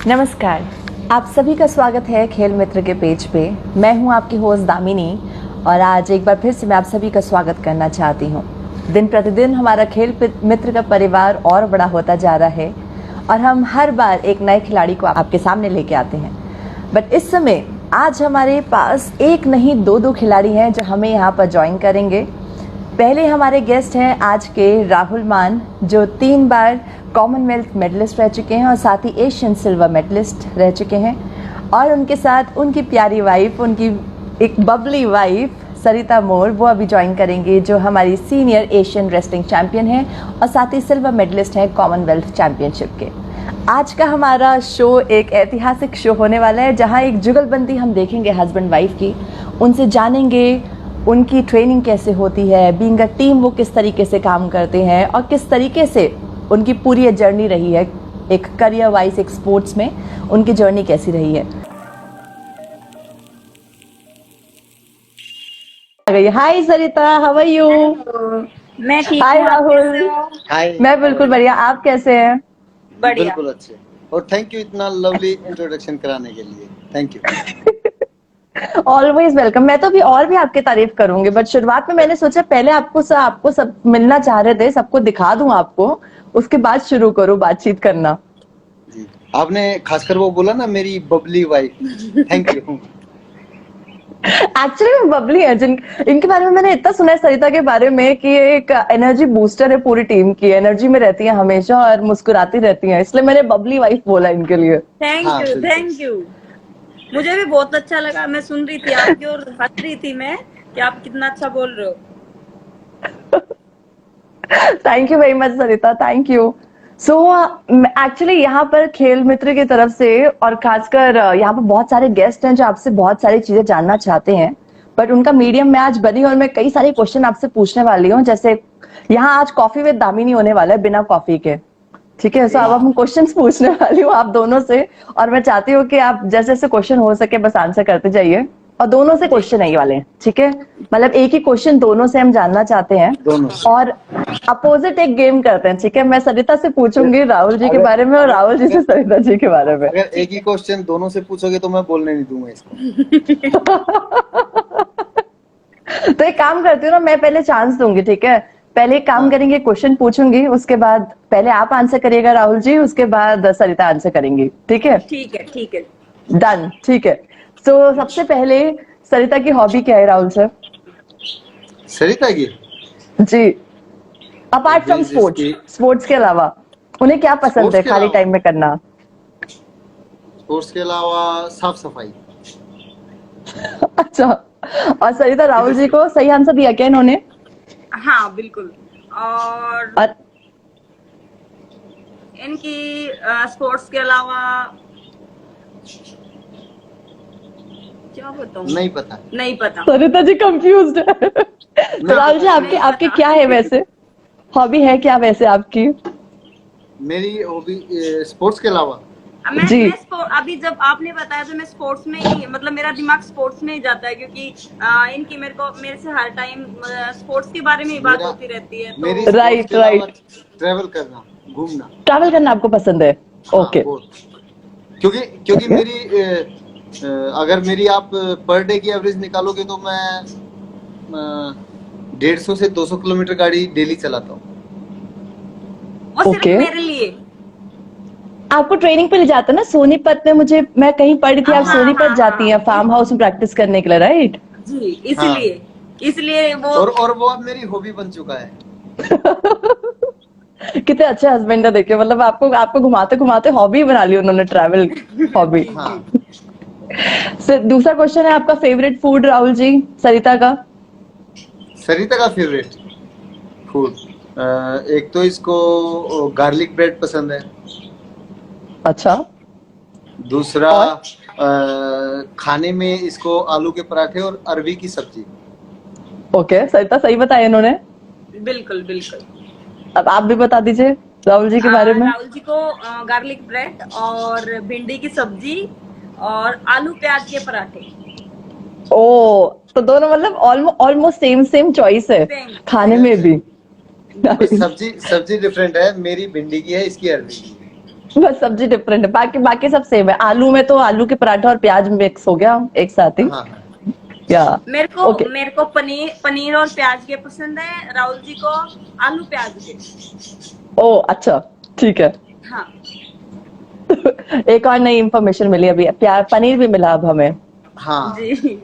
नमस्कार, आप सभी का स्वागत है खेल मित्र के पेज पे। मैं हूं आपकी होस्ट दामिनी और आज एक बार फिर से मैं आप सभी का स्वागत करना चाहती हूं। दिन प्रतिदिन हमारा खेल मित्र का परिवार और बड़ा होता जा रहा है और हम हर बार एक नए खिलाड़ी को आपके सामने लेके आते हैं। बट इस समय आज हमारे पास एक नहीं दो खिलाड़ी हैं जो हमें यहाँ पर ज्वाइन करेंगे। पहले हमारे गेस्ट हैं आज के राहुल मान, जो 3 बार कॉमनवेल्थ मेडलिस्ट रह चुके हैं और साथ ही एशियन सिल्वर मेडलिस्ट रह चुके हैं। और उनके साथ उनकी प्यारी वाइफ, उनकी एक बबली वाइफ सरिता मोर, वो अभी ज्वाइन करेंगे, जो हमारी सीनियर एशियन रेसलिंग चैंपियन हैं और साथ ही सिल्वर मेडलिस्ट हैं कॉमनवेल्थ चैंपियनशिप के। आज का हमारा शो एक ऐतिहासिक शो होने वाला है, जहां एक जुगलबंदी हम देखेंगे हस्बैंड वाइफ की। उनसे जानेंगे उनकी ट्रेनिंग कैसे होती है, बीइंग अ टीम वो किस तरीके से काम करते हैं और किस तरीके से उनकी पूरी जर्नी रही है, एक करियर वाइज एक स्पोर्ट्स में उनकी जर्नी कैसी रही है। हाय सरिता, हाउ आर यू? मैं ठीक हाय हूँ। आप राहुल। कैसे हो? हाय। मैं बिल्कुल बढ़िया, आप कैसे हैं? बढ़िया। बिल्कुल अच्छे। और थैंक यू इतना लवली इंट्रोडक्शन कराने के लिए। Thank you. Always welcome. मैं तो अभी और भी आपकी तारीफ करूंगी, बट शुरुआत में मैंने सोचा पहले आपको सब मिलना चाह रहे थे, सबको दिखा दूं आपको, उसके बाद शुरू करूं बातचीत करना। जी, आपने खासकर वो बोला ना, मेरी Babli wife. Thank you. Actually Babli है इनके बारे में मैंने इतना सुना है सरिता के बारे में कि ये एक एनर्जी बूस्टर है, पूरी टीम की एनर्जी में रहती है हमेशा और मुस्कुराती रहती है, इसलिए मैंने बबली वाइफ बोला इनके लिए। थैंक हाँ, यू, बिल्कुल। Thank you. मुझे भी बहुत अच्छा लगा। मैं सुन रही थी आपकी और हंस रही थी मैं कि आप कितना अच्छा बोल रहे हो। Thank you very much Sarita, thank you. So actually यहाँ पर खेल मित्र की तरफ से और खासकर यहाँ पर बहुत सारे गेस्ट हैं जो आपसे बहुत सारी चीजें जानना चाहते हैं, बट उनका मीडियम मैं आज बनी और मैं कई सारे क्वेश्चन आपसे पूछने वाली हूँ। जैसे यहाँ आज कॉफी विद दामिनी होने वाला है, बिना कॉफी के, ठीक है? सो अब हम क्वेश्चंस पूछने वाली हूँ आप दोनों से और मैं चाहती हूँ कि आप जैसे जैसे क्वेश्चन हो सके बस आंसर करते जाइए। और दोनों से क्वेश्चन नहीं वाले हैं, ठीक है? मतलब एक ही क्वेश्चन दोनों से हम जानना चाहते हैं दोनों। और अपोजिट एक गेम करते हैं, ठीक है? मैं सरिता से पूछूंगी राहुल जी के बारे में और राहुल जी से सरिता जी के बारे में। अगर एक ही क्वेश्चन दोनों से पूछोगे तो मैं बोलने नहीं दूंगा इसको। तो एक काम करती हूँ ना, मैं पहले चांस दूंगी, ठीक है? पहले एक काम करेंगे, क्वेश्चन पूछूंगी, उसके बाद पहले आप आंसर करिएगा राहुल जी, उसके बाद सरिता आंसर करेंगी, ठीक है? ठीक है, ठीक है। डन, ठीक है। तो सबसे पहले सरिता की हॉबी क्या है राहुल सर? सरिता की जी, अपार्ट फ्रॉम Hobbies स्पोर्ट्स, इसकी- स्पोर्ट्स के अलावा उन्हें क्या पसंद स्पोर्ट्स है के खाली अलावा? टाइम में करना? स्पोर्ट्स के अलावा साफ सफाई। अच्छा, और सरिता राहुल जी को सही आंसर दिया क्या इन्होंने? हाँ, बिल्कुल। और और इनकी स्पोर्ट्स के अलावा क्या बताऊँ? नहीं पता। नहीं पता। सरिता जी कंफ्यूज्ड है। तो राहुल जी आपके नहीं आपके पता। क्या है वैसे, हॉबी है क्या वैसे आपकी? मेरी हॉबी स्पोर्ट्स के अलावा जी। अभी जब आपने बताया तो मैं स्पोर्ट्स में ही, मतलब मेरा दिमाग स्पोर्ट्स में ही जाता है, क्योंकि इनकी मेरे से हर टाइम स्पोर्ट्स के बारे में ही बात मेरा- होती रहती है। मेरी तो Right, स्पोर्ट्स के अलावा right. ट्रैवल करना, घूमना। ट्रैवल करना आपको पसंद है? हाँ, ओके। बहुत। क्योंकि क्योंकि Okay. अगर मेरी आप पर डे की एवरेज निकालोगे तो मैं 150 से 200 किलोमीटर गाड़ी डेली चलाता हूँ। वो सिर्फ Okay. मेरे लिए। आपको ट्रेनिंग पे ले जाता है ना सोनीपत में, मैं कहीं पढ़ी थी आप हाँ, सोनीपत हाँ, जाती हाँ। हैं फार्म हाउस में प्रैक्टिस करने के लिए, राइट? जी, इसलिए वो और वो अब मेरी हॉबी बन चुका है। कितने अच्छे हस्बैंड है, देखिए, मतलब आपको घुमाते घुमाते हॉबी बना ली उन्होंने, ट्रैवल हॉबी। हाँ। दूसरा क्वेश्चन है, आपका फेवरेट फूड राहुल जी, सरिता का? सरिता का फेवरेट फूड, एक तो इसको गार्लिक ब्रेड पसंद है। अच्छा। दूसरा और? खाने में इसको आलू के पराठे और अरबी की सब्जी। ओके, सरिता सही बताया इन्होंने। बिल्कुल, बिल्कुल। अब आप भी बता दीजिए राहुल जी के बारे में। राहुल जी को गार्लिक ब्रेड और भिंडी की सब्जी और आलू प्याज के पराठे। ओ, तो दोनों मतलब ऑलमोस्ट सेम चॉइस है Same. खाने में भी। बस सब्जी डिफरेंट है, मेरी भिंडी की है, इसकी अरबी की है। बस सब्जी डिफरेंट है, बाकी बाकी सब सेम है। आलू में तो आलू के पराठा और प्याज मिक्स हो गया एक साथ ही। हाँ हाँ। या ओके। मेरे को पनीर और प्याज के पसंद है, राहुल जी को आलू प्याज के। ओ अच्छा, ठीक है। हाँ एक और नई इंफॉर्मेशन मिली अभी, प्याज पनीर भी मिला अब हमें। हाँ जी।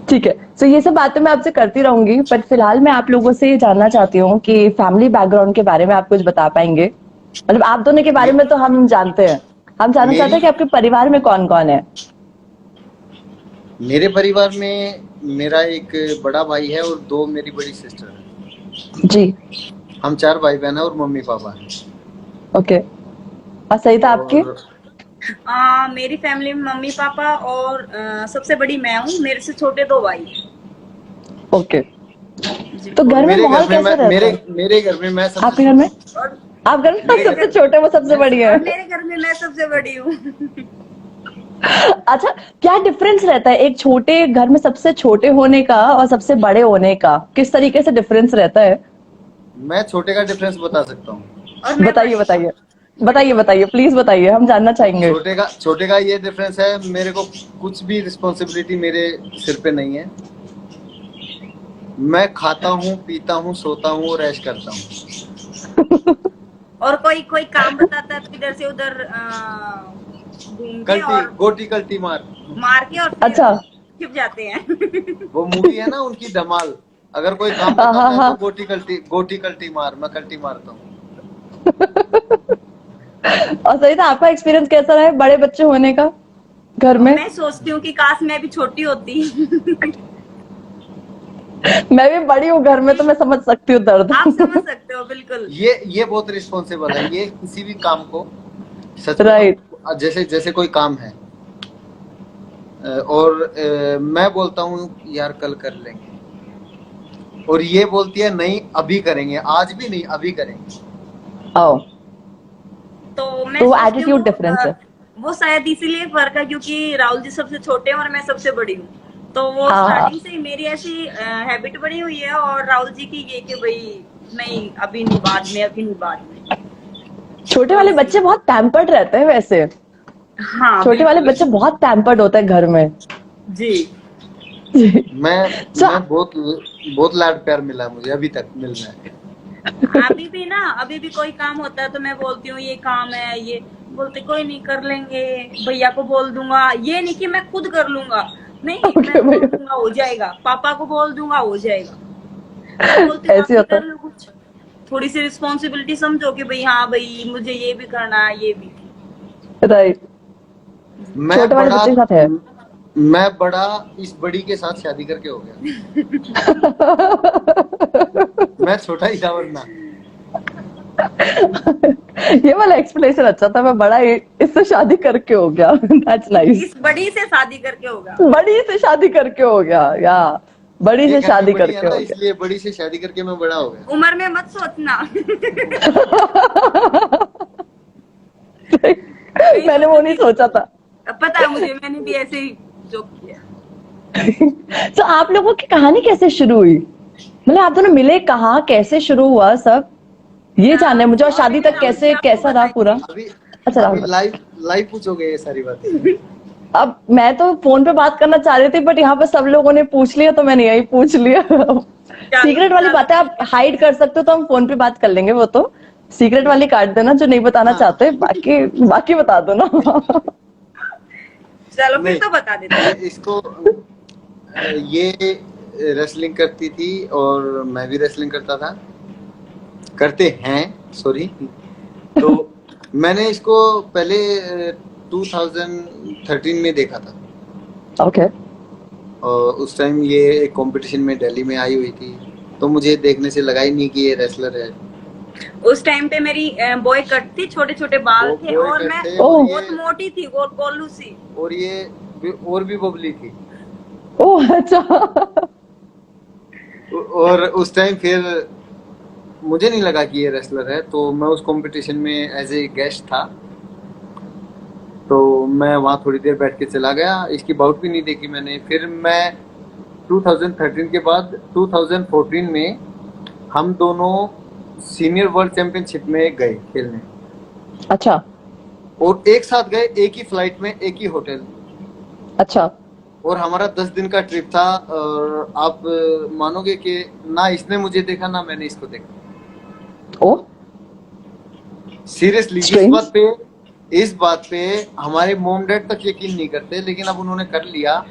ठीक है, तो ये सब बातें मैं आपसे करती रहूंगी, बट फिलहाल मैं आप लोगों से ये जानना चाहती हूँ कि फैमिली बैकग्राउंड के बारे में आप कुछ बता पाएंगे? मतलब आप दोनों के बारे में तो हम जानते हैं, हम जानना चाहते हैं कि आपके परिवार में कौन कौन है। मेरे परिवार में मेरा एक बड़ा भाई है और 2 मेरी बड़ी सिस्टर है। जी हम 4 भाई बहन है और मम्मी पापा है। ओके। और सही था आपकी? और मेरी फैमिली में मम्मी पापा और सबसे बड़ी मैं हूँ, मेरे से छोटे 2 भाई हैं। ओके, जी। तो घर में मेरे माहौल घर में कैसा रहता है मेरे घर में मैं सबसे आपके घर में? और आप घर में मेरे सबसे घर- छोटे, वो सबसे बड़ी है? मेरे घर में मैं सबसे बड़ी हूँ। अच्छा, क्या डिफरेंस रहता है एक छोटे घर में सबसे छोटे होने का और सबसे बड़े होने का? किस तरीके से डिफरेंस रहता है? मैं छोटे का डिफरेंस बता सकता हूँ। और मैं बताइए बड़ी। बताइए बताइए बताइए, प्लीज बताइए, हम जानना चाहेंगे। छोटे का ये डिफरेंस है, मेरे को कुछ भी रिस्पॉन्सिबिलिटी मेरे सिर पे नहीं है। मैं खाता हूँ, पीता हूँ, सोता हूँ और ऐश करता हूँ। और कोई काम बताता है तो इधर से उधर घूम के और गोटी कल्टी मार। मार के और फिर अच्छा। छिप जाते हैं। वो मूवी है ना उनकी, धमाल। अगर कोई काम हाँ बताता है हाँ। तो गोटी कल्टी मार, मैं कल्टी मारता हूँ। और सही था, आपका एक्सपीरियंस कैसा रहा है बड़े बच्चे होने का घर में? मैं सोचती हूँ कि काश मैं भी छोटी होती। मैं भी बड़ी हूँ घर में, तो मैं समझ सकती हूँ दर्द। आप समझ सकते हो बिल्कुल। ये बहुत रिस्पॉन्सिबल है, ये किसी भी काम को सच राइट। बताऊं, जैसे कोई काम है और मैं बोलता हूँ यार कल कर लेंगे, और ये बोलती है नहीं अभी करेंगे, आज भी नहीं अभी करेंगे। आओ, तो मैं तो सोचती एटीट्यूड हूँ डिफरेंस है। वो शायद इसीलिए फर्क है क्योंकि राहुल जी सबसे छोटे हैं और मैं सबसे बड़ी हूँ। तो वो हाँ। स्टार्टिंग से ही मेरी ऐसी हैबिट बनी हुई है, और राहुल जी की ये कि भाई नहीं अभी नहीं, बाद में, अभी नहीं, बाद में। छोटे वाले बच्चे बहुत पैम्पर्ड रहते हैं वैसे। हाँ छोटे वाले बिल्कुल। बच्चे बहुत पैम्पर्ड होते हैं घर में। जी। मैं बहुत लाड प्यार मिला मुझे, अभी तक मिल रहा है। अभी भी कोई काम होता है तो मैं बोलती हूँ ये काम है, ये बोलते कोई नहीं कर लेंगे, भैया को बोल दूंगा। ये नहीं कि मैं खुद कर लूंगा, नहीं Okay, मैं बोल भैया। दूंगा हो जाएगा, पापा को बोल दूंगा हो जाएगा। मैं बोलती हूँ आप ऐसे भी होता कर लो कुछ, थोड़ी सी रिस्पॉन्सिबिलिटी समझो कि भाई हाँ भाई मुझे ये भी करना है, ये भी। है, राइट। मैं छोटे वाले बच्चे के साथ है। मैं बड़ा इस बड़ी के साथ शादी करके हो गया। मैं छोटा ही था वरना। ये वाला एक्सप्लेनेशन अच्छा था, मैं बड़ा इससे शादी करके हो गया। That's nice. इस बड़ी से शादी करके होगा। बड़ी से शादी करके हो गया, या बड़ी ये से घर की शादी बड़ी है करके ना, हो गया। इसलिए बड़ी से शादी करके मैं बड़ा हो गया। उम्र में मत सोचना। मैंने वो नहीं सोचा था। पता है मुझे, मैंने भी ऐसे ही जोक किया। तो आप लोगों की कहानी कैसे शुरू हुई? मतलब आप दोनों मिले कहाँ, कैसे शुरू हुआ सब, ये जानना है मुझे। और शादी तक कैसे, कैसा रहा पूरा? अभी अच्छा अभी राहुल, लाइव पूछोगे ये सारी बातें? अब मैं तो फोन पे बात करना चाह रही थी, बट यहाँ पे सब लोगों ने पूछ लिया तो मैंने यही पूछ लिया। सीक्रेट वाली बातें आप हाइड कर सकते हो तो हम फोन पे बात कर लेंगे, वो तो सीक्रेट वाली काट देना जो नहीं बताना हाँ। चाहते, बाकी बता दो ना। चलो फिर नहीं, तो बता देते हैं। इसको ये रेसलिंग करती थी और मैं भी रेसलिंग करता था, करते हैं, सॉरी। तो मैंने इसको पहले 2013 में देखा था। ओके। और उस टाइम ये एक कंपटीशन में दिल्ली में आई हुई थी, तो मुझे देखने से लगा ही नहीं कि ये रेसलर है। उस टाइम पे मेरी बॉय कट थी, छोटे छोटे बाल थे, boy और cut मैं थे, बहुत मोटी थी, गोलू सी। और ये और भी बबली थी। ओह अच्छा। और उस टाइम फिर मुझे नहीं लगा कि ये रेसलर है, तो मैं उस कंपटीशन में एज ए गेस्ट था, तो मैं वहाँ थोड़ी देर बैठ के चला गया। इसकी बाउट भी नहीं देखी मैंने। फिर मैं 2013 के बाद 2014 में हम दोनों सीनियर वर्ल्ड चैंपियनशिप में गए खेलने। अच्छा और एक साथ गए, एक ही फ्लाइट में, एक ही होटल। अच्छा। और हमारा 10 दिन का ट्रिप था। और आप मानोगे कि ना इसने मुझे देखा ना मैंने इसको देखा। Oh seriously strange. इस बात पे हमारे मोम डैड तक यकीन नहीं करते, लेकिन अब उन्होंने कर लिया।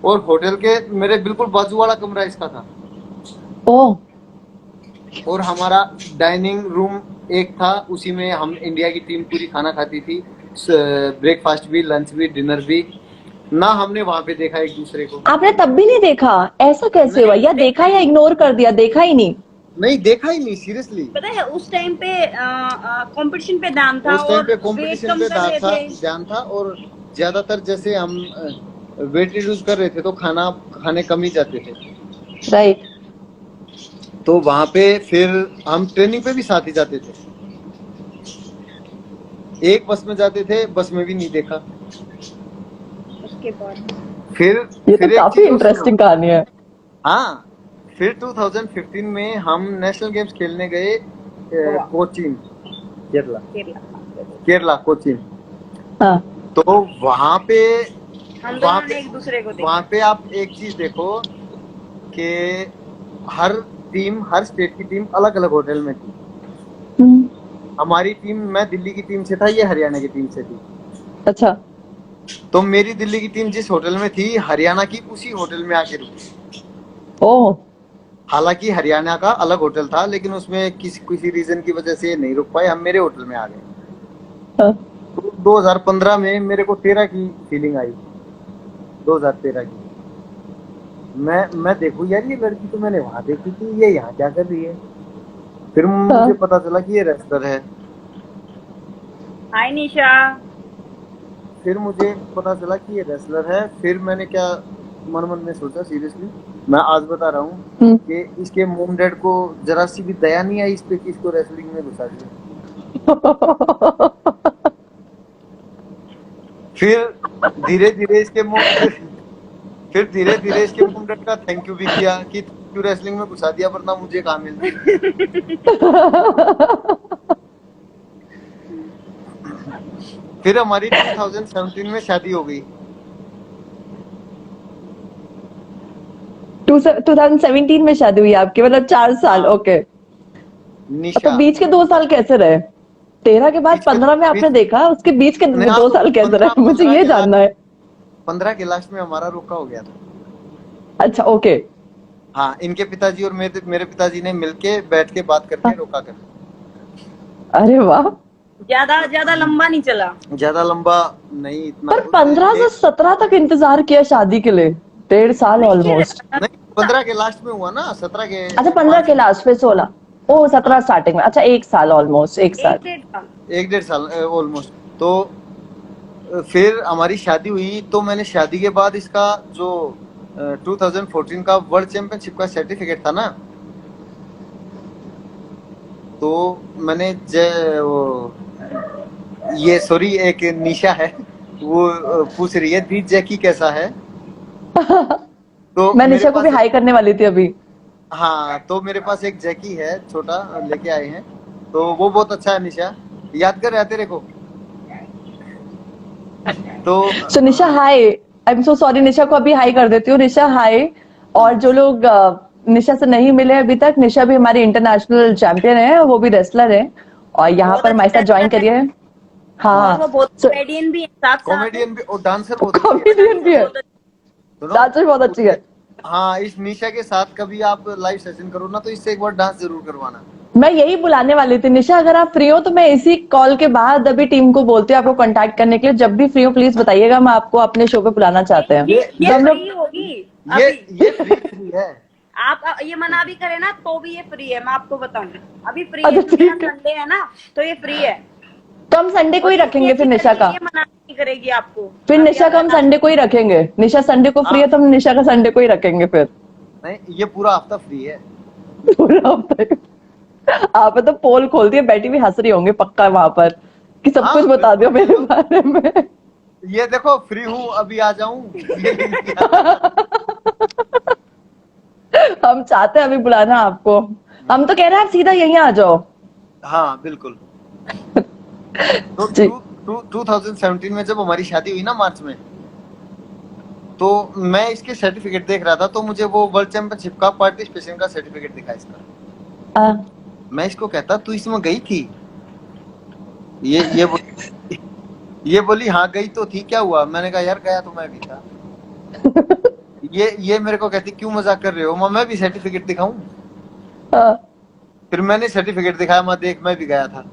और होटल के मेरे बिल्कुल बाजू वाला कमरा इसका था। ओ और हमारा डाइनिंग रूम एक था, उसी में हम इंडिया की टीम पूरी खाना खाती थी। ब्रेकफास्ट भी, लंच भी, डिनर भी। ना हमने वहां पे देखा एक दूसरे को। आपने तब भी नहीं देखा? ऐसा कैसे हुआ? नहीं या देखा या इग्नोर कर दिया, देखा ही नहीं? नहीं, देखा ही नहीं सीरियसली। पता है उस टाइम पे कंपटीशन पे ध्यान था उस टाइम और पे वेट कंपटीशन कम पे कर रहे थे। ध्यान था। और ज्यादातर जैसे हम वेट रिड्यूस कर रहे थे तो खाने कम ही जाते थे। राइट। तो वहां पे फिर हम ट्रेनिंग पे भी साथ ही जाते थे। एक बस में जाते थे, बस में भी नहीं देखा। उसके बाद फिर ये तो फिर एक काफी चीज और सुनो। इंटरेस्टिंग कहानी है। हाँ, फिर 2015 में हम नेशनल गेम्स खेलने गए गोवा, कोचीन, केरला। केरला। केरला कोचीन। हाँ तो वहां पे हम वहां दोनों पे ने एक दूसरे को वहां देखा। पे आप एक चीज देखो कि हर टीम, हर स्टेट की टीम अलग अलग होटल में थी। हम्म, हमारी टीम, मैं दिल्ली की टीम से था, ये हरियाणा की टीम से थी। अच्छा तो मेरी दिल्ली की टीम जिस होटल में थी, हरियाणा की उसी होटल में आके रुकी। ओ हालांकि हरियाणा का अलग होटल था, लेकिन उसमें किसी किसी रीजन की वजह से नहीं रुक पाए, हम मेरे होटल में आ गए। हाँ, तो 2015 में मेरे को 13 की फीलिंग आई। 2013 की मैं देखूं यार, ये लड़की तो मैंने वहां देखी थी, ये यहाँ क्या कर रही है। फिर हाँ। मुझे पता चला कि ये रेसलर है। हाय निशा। फिर मुझे पता चला कि ये रेसलर है। फिर मैंने क्या मन मन में सोचा, सीरियसली मैं आज बता रहा हूँ हम्म। कि इसके मोम डैड को जरा सी भी दया नहीं आई इस पे कि इसको रेसलिंग में घुसा दिया। फिर धीरे धीरे इसके फिर धीरे धीरे इसके मोम डैड का थैंक यू भी किया कि तू रेसलिंग में घुसा दिया, वरना मुझे कहाँ मिलती। फिर हमारी 2017 में शादी हो गई। 2017 में शादी हुई आपकी, मतलब 4 साल। हाँ, ओके। तो निशा। बीच के 2 साल कैसे रहे? 13 के बाद बीच के 15 में आपने बीच देखा, उसके बीच के नहीं, हाँ, 2 साल कैसे 15 रहे? मुझे 15 ये के जानना है। 15 के लास्ट में हमारा रोका हो गया था। अच्छा ओके। हाँ, इनके पिताजी और मेरे पिताजी ने मिलके बैठ के बात करके रोका कर। अरे वाह। ज्यादा ज्यादा लंबा नहीं चला। ज्यादा लंबा नहीं, इतना पर 15 से 17 तक इंतजार किया शादी के लिए, 1.5 साल नहीं ऑलमोस्ट। नहीं, 15 के लास्ट में हुआ ना, 17 के अच्छा 15 के 5 लास्ट, फिर 16। ओ 17 स्टार्टिंग में। अच्छा 1 साल ऑलमोस्ट, 1 साल। एक डेढ़ साल। 1 1.5 साल ऑलमोस्ट। तो फिर हमारी शादी हुई। तो मैंने शादी के बाद इसका जो 2014 का वर्ल्ड चैंपियनशिप का सर्टिफिकेट था ना, तो मैंने वो ये सॉरी, एक निशा है वो पूछ रही है दी जैकी कैसा है। तो मैं मेरे निशा को भी पास हाई करने वाली थी अभी। हाँ, तो मेरे पास एक जैकी है छोटा, लेके आए हैं। तो वो बहुत अच्छा है। निशा याद कर रहे तेरे को। तो सो निशा हाय। आई एम सो सॉरी, निशा को अभी हाई कर देती हूँ। निशा हाय। और जो लोग निशा से नहीं मिले अभी तक, निशा भी हमारी इंटरनेशनल चैंपियन है, वो भी रेसलर है और यहाँ बहुत पर हमारे अच्छा साथ ज्वाइन wrestler है। करिए। और वो हाँ बहुत सो कॉमेडियन भी है साथ साथ। कॉमेडियन भी और डांसर बहुत अच्छी है। कॉमेडियन भी है, बहुत सुनो, डांसर बहुत अच्छी है। हाँ, इस निशा के साथ कभी आप लाइव सेशन करो ना, तो इससे एक बार डांस जरूर करवाना। मैं यही बुलाने वाली थी। निशा अगर आप फ्री हो तो मैं इसी कॉल के बाद अभी टीम को बोलती हूँ आपको कांटेक्ट करने के लिए। जब भी फ्री हो प्लीज बताइएगा, मैं आपको अपने शो पे बुलाना चाहते हैं। ये तो हम लोग फ्री होगी ये अभी। ये फ्री है। आप ये मना भी करे ना तो भी ये फ्री है, मैं आपको बताऊं। अभी फ्री अच्छा, है क्योंकि ठीक आज है। संडे है ना, तो ये फ्री है। तो हम संडे को और ही रखेंगे फिर निशा का। ये मना नहीं करेगी आपको। फिर आप निशा याद का हम रखना। संडे को ही रखेंगे। निशा संडे को फ्री है तो हम निशा का संडे को ही रखेंगे फिर। नहीं, ये पूरा हफ्ता फ्री है। पूरा हफ्ता। आप तो पोल खोल दिए, बैठी भी हंस रही होंगी पक्का वहां पर कि सब हाँ, कुछ बता दियो मेरे बिल्कुल। बारे में। ये देखो फ्री हूँ, अभी आ जाऊं। हम चाहते हैं अभी बुलाना आपको। हम तो कह रहे हैं आप सीधा यहीं आ जाओ। हाँ बिल्कुल। तो जी 2017 में जब हमारी शादी हुई ना मार्च में, तो मैं इसके सर्टिफिकेट देख रहा था, तो मुझे वो वर्ल्ड चैंपियनशिप का पार्टिसिपेशन का सर्टिफिकेट दिखा इसका। आ, मैं इसको कहता तू इसमें गई थी? ये बोली हाँ गई तो थी, क्या हुआ? मैंने कहा यार गया तो मैं भी था। ये मेरे को कहती क्यों मजाक कर रहे हो? मैं भी सर्टिफिकेट दिखाऊं? आ, फिर मैंने सर्टिफिकेट दिखाया, मैं देख मैं भी गया था।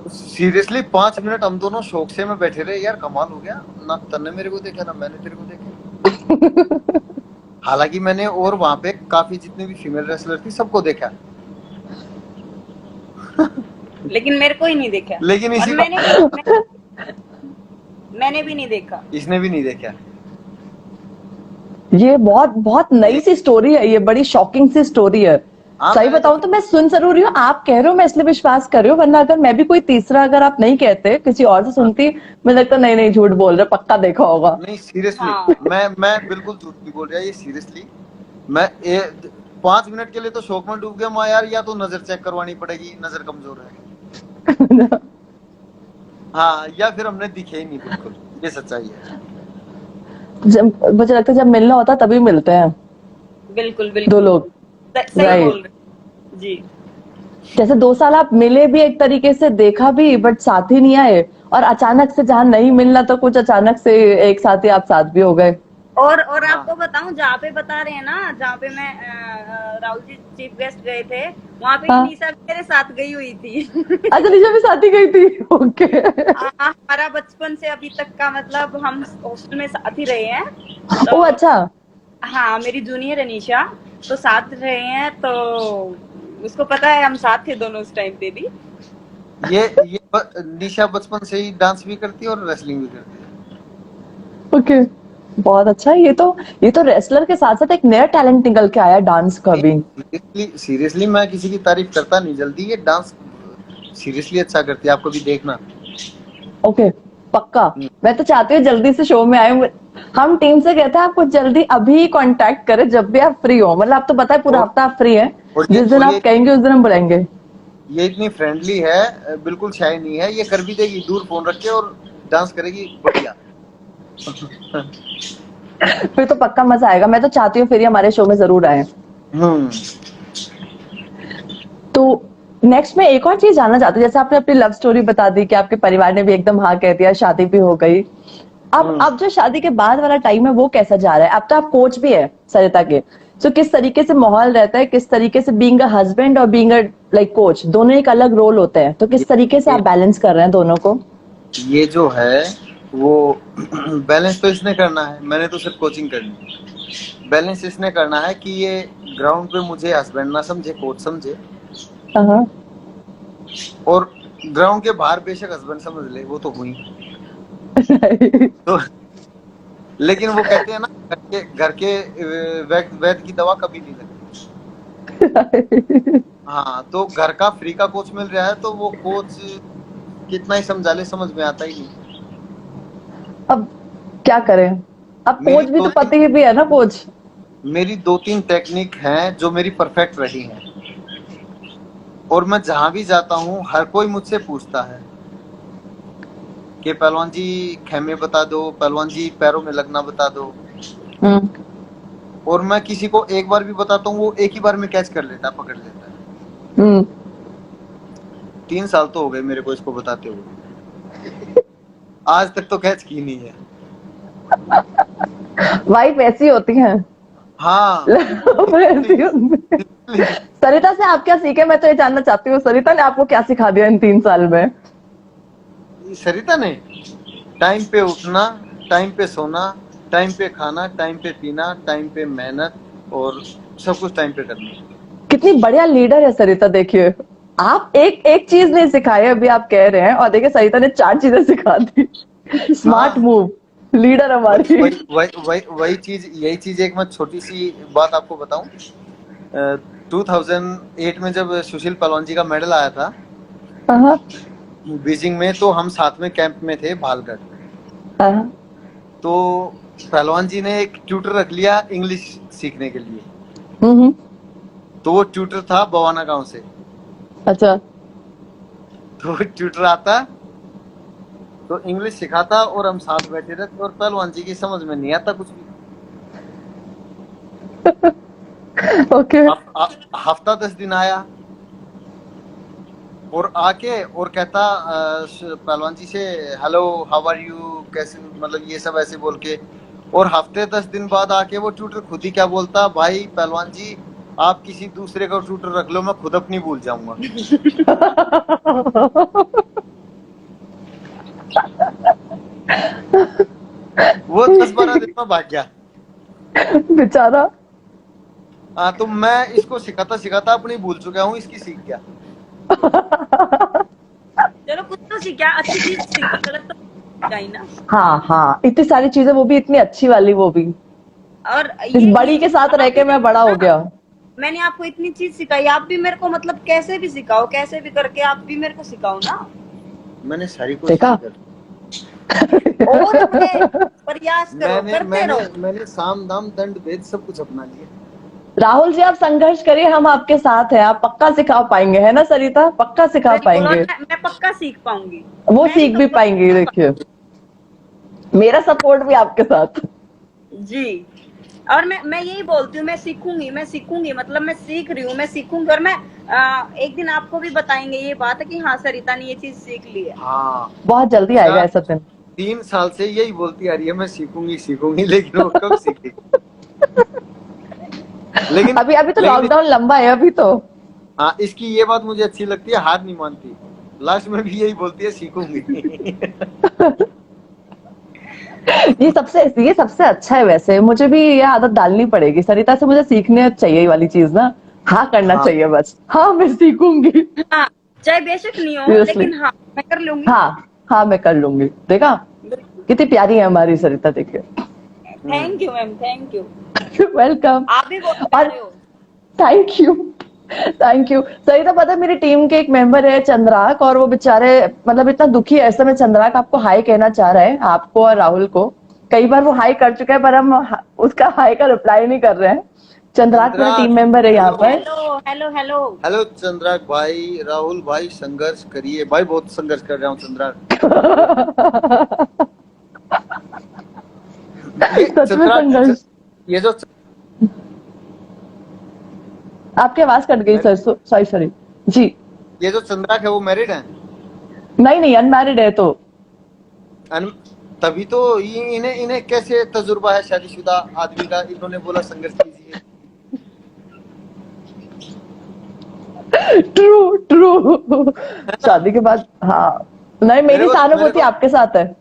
सीरियसली 5 मिनट हम दोनों शौक से में बैठे रहे, यार कमाल हो गया, ना तन्ने मेरे को देखा ना मैंने तेरे को देखा। हालांकि मैंने और वहां पे काफी जितने भी फीमेल रेसलर थी सबको देखा, लेकिन मेरे को ही नहीं देखा। लेकिन और इसी मैंने भी नहीं देखा। इसने भी नहीं देखा। ये बहुत बहुत नई सी स्टोरी है, ये बड़ी शॉकिंग सी स्टोरी है। हाँ, सही मैंने बताऊं तो मैं सुन जरूर रही हूँ, आप कह रहे हो मैं इसलिए विश्वास कर रही हूँ, वरना अगर मैं भी कोई तीसरा अगर आप नहीं कहते किसी और से सुनती, मुझे लगता नहीं नहीं झूठ बोल रहे, पक्का देखा होगा। नहीं सीरियसली, हाँ मैं बिल्कुल झूठ नहीं बोल रहा, ये सीरियसली। मैं 5 मिनट के लिए तो शौक में डूब गया, मैं यार या तो नजर चेक करवानी पड़ेगी, नजर कमजोर है, हाँ, या फिर हमने दिखे ही नहीं बिल्कुल, ये सच्चाई है। जब मुझे लगता है जब मिलना होता है तभी मिलते हैं बिल्कुल दो बिल्कुल। लोग। सही राइट, बोल रहे जी। जैसे 2 साल आप मिले भी एक तरीके से, देखा भी बट साथ ही नहीं आए, और अचानक से जहाँ नहीं मिलना तो कुछ अचानक से एक साथ ही आप साथ भी हो गए। और हाँ आपको बताऊं, जहाँ पे बता रहे हैं ना, जहाँ पे मैं राहुल जी चीफ गेस्ट गए थे, वहाँ पे हाँ, निशा भी मेरे साथ गई हुई थी। अच्छा निशा भी साथ ही गई थी। ओके। हमारा बचपन से अभी तक का मतलब हम हॉस्टल में साथ ही रहे हैं। ओ तो अच्छा। हाँ, मेरी जूनियर है निशा, तो साथ रहे हैं, तो उसको पता है हम साथ थे दोनों उस टाइम पे भी। निशा बचपन से ही डांस भी करती है और रेसलिंग भी करती है। ओके, बहुत अच्छा है। ये तो रेसलर के साथ साथ एक नया टैलेंट निकल के आया डांस का भी। सीरियसली सीरियसली मैं किसी की तारीफ करता नहीं जल्दी, ये डांस सीरियसली अच्छा करती है, आप कभी देखना। ओके, पक्का। मैं तो चाहती हूँ जल्दी से शो में आए। हम टीम से कहते हैं आपको जल्दी अभी कांटेक्ट करें जब भी आप फ्री हो, मतलब आप तो पता है पूरा और हफ्ता आप फ्री है, और जिस दिन आप ये कहेंगे उस दिन हम बुलाएंगे। ये इतनी फ्रेंडली है, बिल्कुल शाय नहीं है, ये कर भी देगी, दूर फोन रख के, और डांस करेगी बढ़िया। फिर तो पक्का मजा आएगा, मैं तो चाहती हूँ फिर ही हमारे शो में जरूर आए। हम्म तो नेक्स्ट मैं एक और चीज जानना चाहती हूँ, जैसे आपने अपनी लव स्टोरी बता दी कि आपके परिवार ने भी एकदम हाँ कह दिया, शादी भी हो गई। अब जो शादी के बाद वाला टाइम है वो कैसा जा रहा है? अब तो आप कोच भी है सरिता के, तो किस तरीके से माहौल रहता है, किस तरीके से बीइंग अ हस्बैंड और बीइंग अ लाइक कोच, दोनों एक अलग रोल होते हैं, तो किस तरीके से आप बैलेंस कर रहे हैं दोनों को? ये जो है वो बैलेंस तो इसने करना है, मैंने तो सिर्फ कोचिंग करनी है। बैलेंस इसने करना है कि ये ग्राउंड पे मुझे हस्बैंड ना समझे, कोच समझे, हाँ। और ग्राउंड के बाहर बेशक हस्बैंड समझ ले, वो तो हुई। तो लेकिन वो कहते हैं ना, घर के वैद्य की दवा कभी नहीं लगती। हाँ, तो घर का फ्री का कोच मिल रहा है, तो वो कोच कितना ही समझा ले, समझ में आता ही नहीं। अब क्या करें, अब मेरी कोच भी तो दो पति भी है ना कोच। मेरी 2-3 टेक्निक हैं जो मेरी परफेक्ट रही हैं, और मैं जहां भी जाता हूँ हर कोई मुझसे पूछता है कि पहलवान जी खेमे बता दो, पहलवान जी पैरों में लगना बता दो। और मैं किसी को एक बार भी बताता हूँ, वो एक ही बार में कैच कर लेता है, पकड़ लेता है। 3 साल तो हो गए मेरे को इसको बताते हुए, आज तक तो कैच की नहीं है। वाइफ ऐसी होती है। हाँ ऐसी होती है। सरिता से आप क्या सीखे, मैं तो ये जानना चाहती हूँ, सरिता ने आपको क्या सिखा दिया इन 3 साल में? सरिता ने टाइम पे उठना, टाइम पे सोना, टाइम पे खाना, टाइम पे पीना, टाइम पे मेहनत, और सब कुछ टाइम पे करना। कितनी बढ़िया लीडर है सरिता, देखिए आप एक एक चीज नहीं सिखाई अभी आप कह रहे हैं, और देखिए सरिता ने 4 चीजें सिखा दी। स्मार्ट मूव, लीडर हमारी। वही चीज, यही चीज एक मैं छोटी सी बात आपको बताऊं। 2008 में जब सुशील पहलवान जी का मेडल आया था हाँ, बीजिंग में, तो हम साथ में कैंप में थे भालगढ़। हाँ, तो पहलवान जी ने एक ट्यूटर रख लिया इंग्लिश सीखने के लिए। हम्म, तो वो ट्यूटर था बवाना गांव से। अच्छा, तो ट्यूटर आता तो इंग्लिश सिखाता और हम साथ बैठे रहते और पहलवान जी की समझ में नहीं आता कुछ भी। ओके। हफ्ता 10 दिन आया और आके और कहता पहलवान जी से हेलो हाउ आर यू, कैसे, मतलब ये सब ऐसे बोल के। और हफ्ते 10 दिन बाद आके वो ट्यूटर खुद ही क्या बोलता, भाई पहलवान जी आप किसी दूसरे का ट्यूटर रख लो, मैं खुद अपनी भूल जाऊंगा। वो 10-12 दिन में भाग गया। बेचारा। हाँ, तो मैं इसको सिखाता सिखाता अपनी भूल चुका हूँ, इसकी सीख गया। चलो कुछ तो सीखा, अच्छी चीज सीखी, गलत तो सीखा ही ना। हाँ हाँ, इतनी सारी चीजें, वो भी इतनी अच्छी वाली, वो भी और इस बड़ी के साथ रह के मैं बड़ा हो गया। मैंने आपको इतनी चीज सिखाई, आप भी मेरे को मतलब कैसे भी सिखाओ, कैसे भी करके आप भी मेरे को सिखाओ ना। मैंने सारी देखा? कोशिश कर और प्रयास करो, करते रहो। मैंने साम दाम दंड भेद सब कुछ अपना लिया। राहुल जी, आप संघर्ष करिए, हम आपके साथ हैं, आप पक्का सिखा पाएंगे, है ना सरिता? पक्का सिखा पाएंगे, मैं पक्का सीख पाऊंगी, वो मैं सीख भी पाएंगे। देखिए, मेरा सपोर्ट भी आपके साथ जी। और मैं यही बोलती हूँ, मैं सीखूंगी, मतलब मैं सीख रही हूँ, मैं सीखूंगी। और मैं एक दिन आपको भी बताएंगे ये बात है कि हाँ सरिता ने ये चीज सीख ली है। हाँ, बहुत जल्दी आएगा ऐसा दिन। 3 साल से यही बोलती आ रही है, मैं सीखूंगी, लेकिन वो कब सीखेगी? लेकिन अभी तो लॉकडाउन लंबा है अभी तो। हाँ, इसकी ये बात मुझे अच्छी लगती है, हार नहीं मानती, लास्ट में भी यही बोलती है सीखूंगी। ये सबसे अच्छा है। वैसे मुझे भी ये आदत डालनी पड़ेगी, सरिता से मुझे सीखने चाहिए ये वाली चीज ना। हाँ करना चाहिए बस, हाँ मैं सीखूंगी। हाँ, चाहे बेशक नहीं हो, Seriously. लेकिन हाँ मैं कर लूंगी। हाँ मैं कर लूंगी। देखा कितनी प्यारी है हमारी सरिता, देखिए। Thank you ma'am, thank you. Welcome. आप भी बहुत प्यारे हो। थैंक यू सरिता। पता है मेरी टीम के एक मेंबर है चंद्राक, और वो बेचारे मतलब इतना दुखी है इस समय। चंद्राक आपको हाई कहना चाह रहा है, आपको और राहुल को। कई बार वो हाई कर चुका है, पर हम उसका हाई का रिप्लाई नहीं कर रहे हैं। चंद्राक मेरा टीम मेंबर है यहाँ पर। हेलो चंद्राक भाई, राहुल भाई, संघर्ष करिए भाई, बहुत संघर्ष कर रहा हूँ चंद्राक। सच में संघर्ष। ये जो आपकी आवाज कट गई सर, सॉरी जी। ये जो चंद्राक है वो मैरिड है? नहीं अनमैरिड है तो। तभी तो इन्हें कैसे तजुर्बा है शादीशुदा आदमी का, इन्होंने बोला संघर्ष कीजिए। ट्रू शादी के बाद। हाँ नहीं, मेरी सहानुभूति आपके साथ है।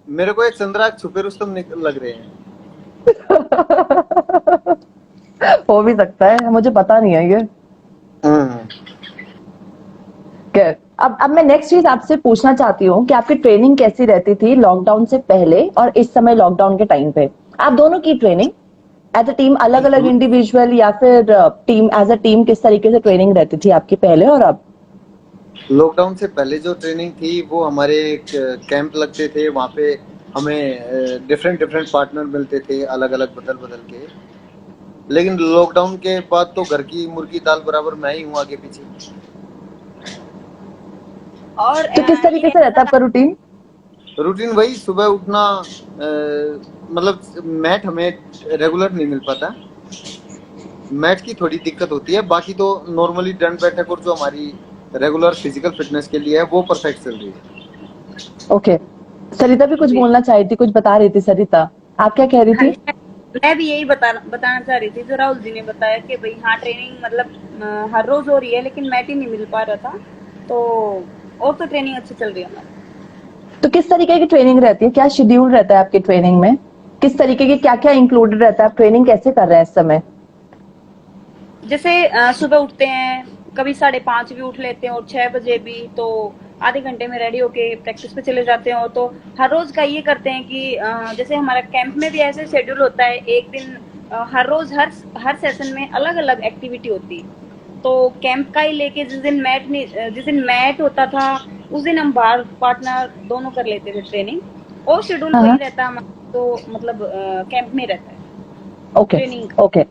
मेरे को एक चंद्राक छुपे रुस्तम लग रहे हैं। हो भी सकता है, मुझे पता नहीं है ये। अब मैं नेक्स्ट चीज आपसे पूछना चाहती हूँ कि आपकी ट्रेनिंग कैसी रहती थी लॉकडाउन से पहले और इस समय लॉकडाउन के टाइम पे? आप दोनों की ट्रेनिंग एज अ टीम, अलग अलग इंडिविजुअल या फिर टीम, एज अ टीम, किस तरीके से ट्रेनिंग रहती थी आपकी पहले और अब? लॉकडाउन से पहले जो ट्रेनिंग थी वो हमारे कैंप लगते थे, वहाँ पे हमें डिफरेंट पार्टनर मिलते थे, अलग अलग बदल के। लेकिन लॉकडाउन के बाद तो घर की मुर्गी दाल बराबर मैं ही हूँ आगे पीछे। और तो किस तरीके से रहता है आपका रूटीन? वही सुबह उठना, मतलब मैट हमें रेगुलर नहीं मिल पाता, मैट की थोड़ी दिक्कत होती है, बाकी तो नॉर्मली दंड बैठक और जो हमारी रेगुलर फिजिकल फिटनेस के लिए है वो परफेक्ट चल रही है। ओके, सरिता भी कुछ बोलना चाह रही थी, कुछ बता रही थी सरिता, आप क्या कह रही थी? मैं भी यही बताना चाह रही थी जो राहुल जी ने बताया कि भाई हाँ ट्रेनिंग मतलब हर रोज हो रही है, लेकिन मैट ही नहीं मिल पा रहा था, तो और तो ट्रेनिंग अच्छी चल रही है हमारी। तो किस तरीके की ट्रेनिंग रहती है, क्या शेड्यूल रहता है आपकी ट्रेनिंग में? किस तरीके की क्या इंक्लूडेड रहता है? आप ट्रेनिंग कैसे कर रहे हैं इस समय? जैसे सुबह उठते हैं, कभी 5:30 भी उठ लेते हैं और 6 बजे भी, तो आधे घंटे में रेडी होके प्रैक्टिस पे चले जाते हैं। और तो हर रोज का ये करते हैं कि जैसे हमारा कैंप में भी ऐसे शेड्यूल होता है, एक दिन हर रोज हर सेशन में अलग अलग एक्टिविटी होती है। तो कैंप का ही लेके जिस दिन मैट होता था उस दिन हम बाहर पार्टनर दोनों कर लेते थे ट्रेनिंग, और शेड्यूल वही रहता है हमारा, तो मतलब कैंप में रहता है ट्रेनिंग। ओके।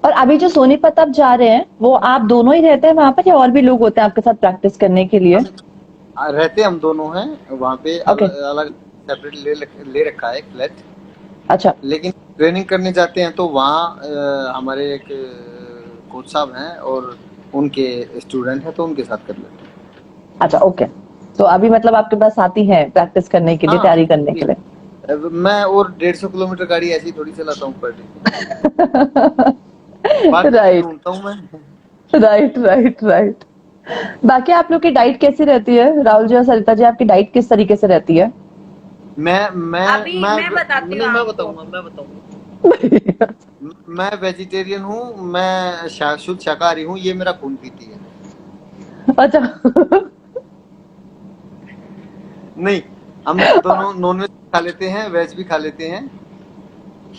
और अभी जो सोनीपत आप जा रहे हैं वो आप दोनों ही रहते हैं वहां पर, या और भी लोग होते हैं आपके साथ प्रैक्टिस करने के लिए? रहते हम दोनों हैं वहाँ पे, Okay. अलग सेपरेट ले रखा है फ्लैट। अच्छा। लेकिन ट्रेनिंग करने जाते हैं तो वहाँ हमारे एक कोच साहब हैं और उनके स्टूडेंट हैं, तो उनके साथ कर लेते हैं। अच्छा, ओके। तो अभी मतलब आपके पास साथी हैं प्रैक्टिस करने के लिए, हाँ, तैयारी करने के लिए? अब मैं और 150 किलोमीटर गाड़ी ऐसी थोड़ी चलाता हूँ पर डे। पार्टनर राइट, ढूंढता हूँ मैं। Right, right, right. बाकी आप लोग की डाइट कैसी रहती है, राहुल जी और सरिता जी? आपकी डाइट किस तरीके से रहती है? अभी मैं बताती हूँ नहीं, मैं आपको। बताऊंगा। मैं वेजिटेरियन हूँ, मैं शुद्ध शाकाहारी हूँ, ये मेरा खून पीती है। अच्छा। नहीं, हम दोनों नॉनवेज खा लेते हैं, वेज भी खा लेते हैं।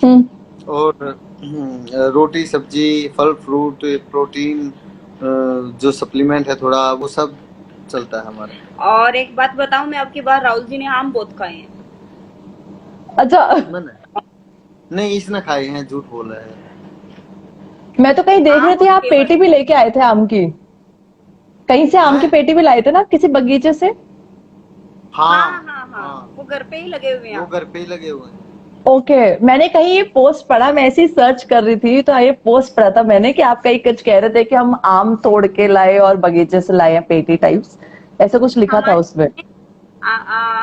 हम्म। और रोटी सब्जी फल फ्रूट प्रोटीन जो सप्लीमेंट है थोड़ा वो सब चलता है हमारा। और एक बात बताऊं, मैं अब की बार राहुल जी ने आम बहुत खाए हैं। अच्छा। मैंने नहीं, इसने खाए हैं, झूठ बोल रहा है। मैं तो कहीं देख आम रही थी और आप केवल। पेटी भी लेके आए थे आम की। कहीं से आम की मैं पेटी भी लाए थे ना, किसी बगीचे से? हाँ हाँ हाँ हाँ, हाँ, वो घर पे ही लगे हुए हैं वो आम। घर पे ही लगे हुए हैं। ओके, मैंने कहीं ये पोस्ट पढ़ा, मैं ऐसी सर्च कर रही थी तो ये पोस्ट पढ़ा था मैंने कि आप कहीं कुछ कह रहे थे कि हम आम तोड़ के लाए और बगीचे से लाए हैं, पेटी टाइप्स, ऐसा कुछ लिखा था उसमें।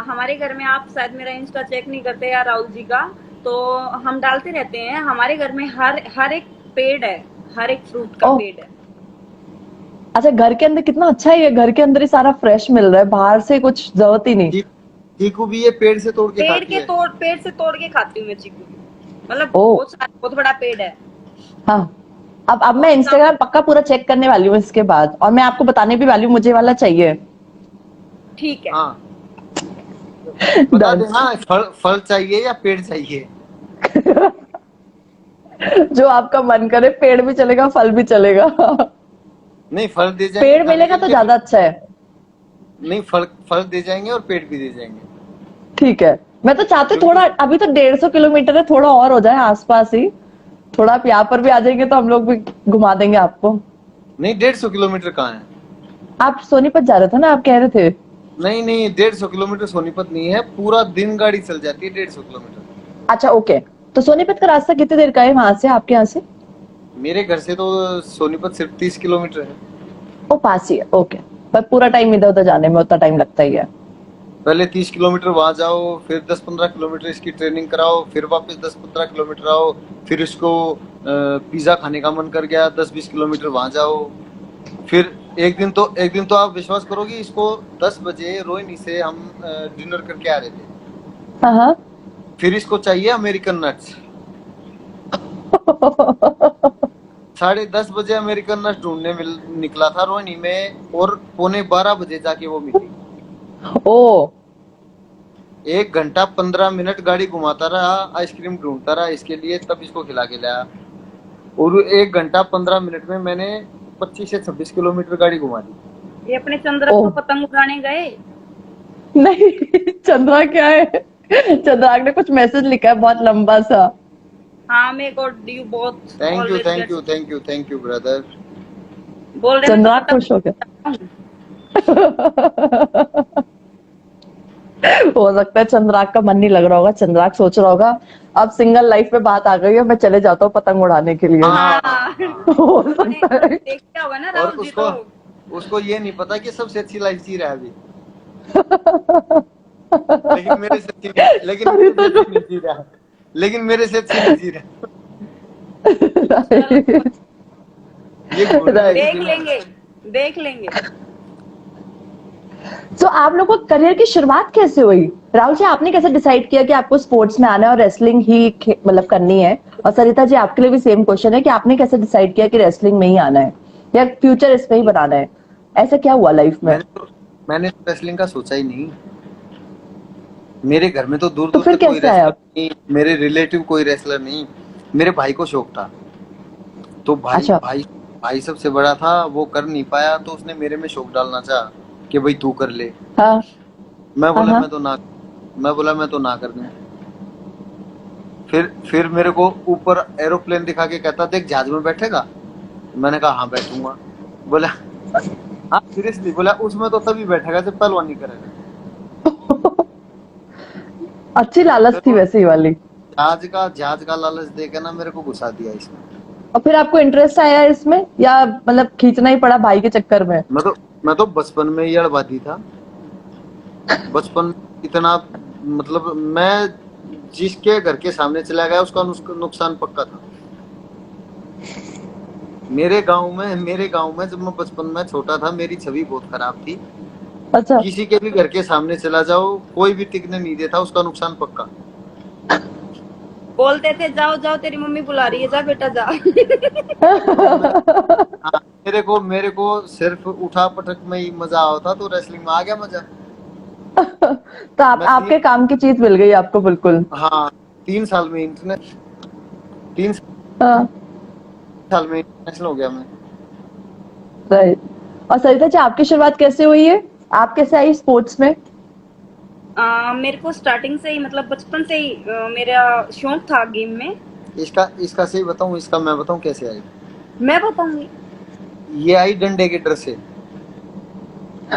हमारे घर में, आप शायद मेरा इंस्टा चेक नहीं करते यार राहुल जी का, तो हम डालते रहते हैं। हमारे घर में हर हर एक पेड़ है, हर एक फ्रूट का ओह, पेड़ है। अच्छा, घर के अंदर कितना अच्छा है, ये घर के अंदर ही सारा फ्रेश मिल रहा है, बाहर से कुछ जरूरत ही नहीं। ची- चीकू भी ये पेड़ से तोड़ के खाती है। पेड़ से तोड़ के खाती हूँ मैं चीकू भी। मतलब ओ, बहुत बड़ा पेड़ है। हाँ। अब मैं और इंस्टाग्राम पक्का पूरा चेक करने वाली हूँ इसके बाद, और मैं आपको बताने भी वाली हूँ मुझे वाला चाहिए। ठीक है। हाँ, बता डन। देना फल फल चाहिए या पेड़ चाहिए। जो आपका मन करे, पेड़ भी चलेगा फल भी चलेगा। नहीं, फल दे जाएंगे पेड़ खाने के मिलेगा तो लिए। ज्यादा अच्छा है। नहीं, फल फल दे जाएंगे और पेड़ भी दे जाएंगे। ठीक है। मैं तो चाहती हूँ क्योंकि थोड़ा, अभी तो 150 किलोमीटर है, थोड़ा और हो जाए आसपास ही, थोड़ा आप यहाँ पर भी आ जाएंगे तो हम लोग भी घुमा देंगे आपको। नहीं, 150 किलोमीटर कहाँ है। आप सोनीपत जा रहे थे ना, आप कह रहे थे? नहीं नहीं, 150 किलोमीटर सोनीपत नहीं है, पूरा दिन गाड़ी चल जाती है 150 किलोमीटर। अच्छा, ओके। तो सोनीपत का रास्ता कितनी देर का है वहां से, आपके यहाँ से? मेरे घर से तो सोनीपत सिर्फ 30 किलोमीटर है। ओ, पास ही है, ओके। पर पूरा टाइम इधर उधर जाने में उतना टाइम लगता ही है। पहले 30 किलोमीटर वहां जाओ, फिर 10-15 किलोमीटर इसकी ट्रेनिंग कराओ, फिर वापस 10-15 किलोमीटर आओ, फिर इसको पिज्जा खाने का मन कर गया, 10-20 किलोमीटर वहां जाओ। फिर एक दिन तो आप विश्वास करोगे, इसको 10 बजे रोहिणी से हम डिनर करके आ रहे थे। हाँ, हाँ। फिर इसको चाहिए अमेरिकन नट्स। 10:30 बजे अमेरिकन नट्स ढूंढने निकला था रोहिणी में, और 11:15 बजे जाके वो मिली। ओ, 1 घंटा 15 मिनट गाड़ी घुमाता रहा, आइसक्रीम ढूंढता रहा इसके लिए, तब इसको खिला के लाया। और 1 घंटा 15 मिनट में मैंने 25 से 26 किलोमीटर गाड़ी घुमा दी। ये अपने चंद्रक ओ, को पतंग उड़ाने गए। नहीं। चंद्रा क्या है? चंद्राग ने कुछ मैसेज लिखा है बहुत लंबा सा। हाँ, मेरे को ड्यू बहुत thank you always thank gets. You thank you thank you brother. बोल रहे मैं तो चंद्राग पतंग खुश हो गया। उड़ाता हूँ। हो सकता है चंद्राग का मन नहीं लग रहा होगा, चंद्राग सोच रहा होगा अब सिंगल लाइफ में बात आ गई है, मैं चले जाता हूँ पतंग उड़ाने के लिए। हाँ हाँ। हाँ। हो उन्होंने सकता है। देखा होगा ना और राहुल जी उसको तो। उसको ये नहीं पता कि सबसे अच्छी लाइफ जी रहा है अभी। लेकिन मेरे से अच्छी नहीं, लेकिन अरे मेरे से तो जो अच्छी नहीं जी रहा। लेकिन मेरे से अच्छी नहीं जी रहा। राइट, ये घूरने लगी देख थी ना। लेंगे, देख लेंगे। तो आप लोगों को करियर की शुरुआत कैसे हुई? राहुल जी, आपने कैसे डिसाइड किया कि आपको स्पोर्ट्स में आना है और रेसलिंग ही मतलब करनी है? और सरिता जी, आपके लिए भी सेम क्वेश्चन है कि आपने कैसे डिसाइड किया कि रेसलिंग में ही आना है या फ्यूचर इसमें ही बनाना है? ऐसा क्या हुआ लाइफ में? मैंने तो रेसलिंग का सोचा ही नहीं। मेरे घर में तो दूर तो दूर फिर तक कोई कैसे आया? रेसलर नहीं, मेरे रिलेटिव कोई रेसलर नहीं। मेरे भाई को शौक था, तो भाई अच्छा। भाई भाई सबसे बड़ा था, वो कर नहीं पाया, तो उसने मेरे में शौक डालना चाहा कि भाई तू कर ले। हाँ, मैं हाँ, बोला हाँ। मैं तो ना कर दूं। फिर मेरे को ऊपर एरोप्लेन दिखा के कहता, देख जहाज में बैठेगा। मैंने कहा हाँ बैठूंगा। बोला हाँ सीरियसली बोला, उसमें तो तभी बैठेगा जब पहलवानी करेगा। अच्छी लालच फिर थी वो वैसे ये वाली। जहाज का लालच देकर ना मेरे को घुसा दिया इसमें। और फिर आपको इंटरेस्ट आया इसमें या मतलब खींचना ही पड़ा भाई के चक्कर में? मैं तो बचपन में ही अड़बाती था। बचपन में इतना, मतलब मैं जिसके घर के सामने चला गया उसका नुकसान पक्का था। मेरे गांव में जब मैं बचपन में छोटा था मेरी छवि बहुत खराब थी। अच्छा। किसी के भी घर के सामने चला जाओ कोई भी टिकने नहीं देता, उसका नुकसान पक्का। बोलते थे जाओ जाओ तेरी मम्मी बुला रही है, जा बेटा जा। तो मैं, हाँ, मेरे को सिर्फ उठा पटक में ही मजा आता, तो रेसलिंग में आ गया मजा। तो मैं आपके काम की चीज मिल गई आपको बिल्कुल। हाँ 3 साल में इंटरनेट, तीन हाँ। साल में इंटरनेशनल हो गया मैं। राइट। और सरिता जी आपकी शुरुआत कैसे हुई है? आप कैसे आई स्पोर्ट्स में? मेरे को स्टार्टिंग से ही मतलब बचपन से ही मेरा शौक था गेम में। इसका सही बताऊं, इसका मैं बताऊं कैसे आई। मैं बताऊंगी। ये आई डंडे के डर से।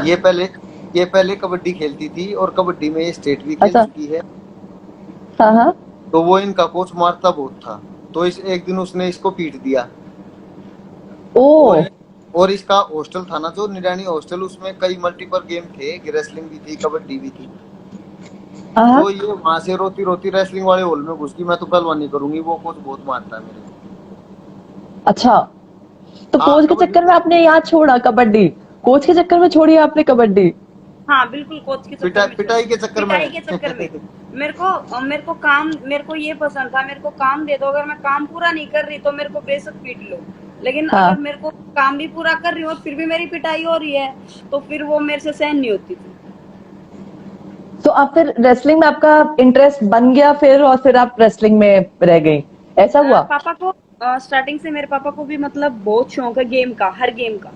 ये पहले ये पहले कबड्डी खेलती थी और कबड्डी में ये स्टेट भी खेल अच्छा। चुकी है। हाँ हाँ। तो वो इनका कोच मारता बहुत था, तो इस एक दिन उसने इसको पीट दिया। ओ। और और इसका हॉस्टल था ना जो निरानी हॉस्टल, उसमें कई मल्टीपल गेम थे, रेसलिंग भी थी कबड्डी भी थी। हाँ। तो ये वहां से रोती रोती रेसलिंग वाले हॉल में घुस गई, मैं तो पहलवानी करूंगी, वो कोच बहुत मारता है मेरे को। अच्छा, तो हाँ कोच के कबड्डी। चक्कर में आपने यहाँ छोड़ा कबड्डी? कोच के चक्कर में छोड़ी आपने कबड्डी? हाँ बिल्कुल, कोच के चक्कर में पिटाई के चक्कर में। पिटाई के चक्कर में। मेरे को ये पसंद था, मेरे को काम दे दो, अगर मैं काम पूरा नहीं कर रही तो मेरे को बेशक पीट लो। लेकिन हाँ। अगर मेरे को काम भी पूरा कर रही हूँ और फिर भी मेरी पिटाई हो रही है तो फिर वो मेरे से सहन नहीं होती थी। तो अब फिर रेसलिंग में आपका इंटरेस्ट बन गया फिर, और फिर आप रेसलिंग में रह गई, ऐसा हुआ? पापा को स्टार्टिंग से मेरे पापा को भी मतलब बहुत शौक है गेम का, हर गेम का,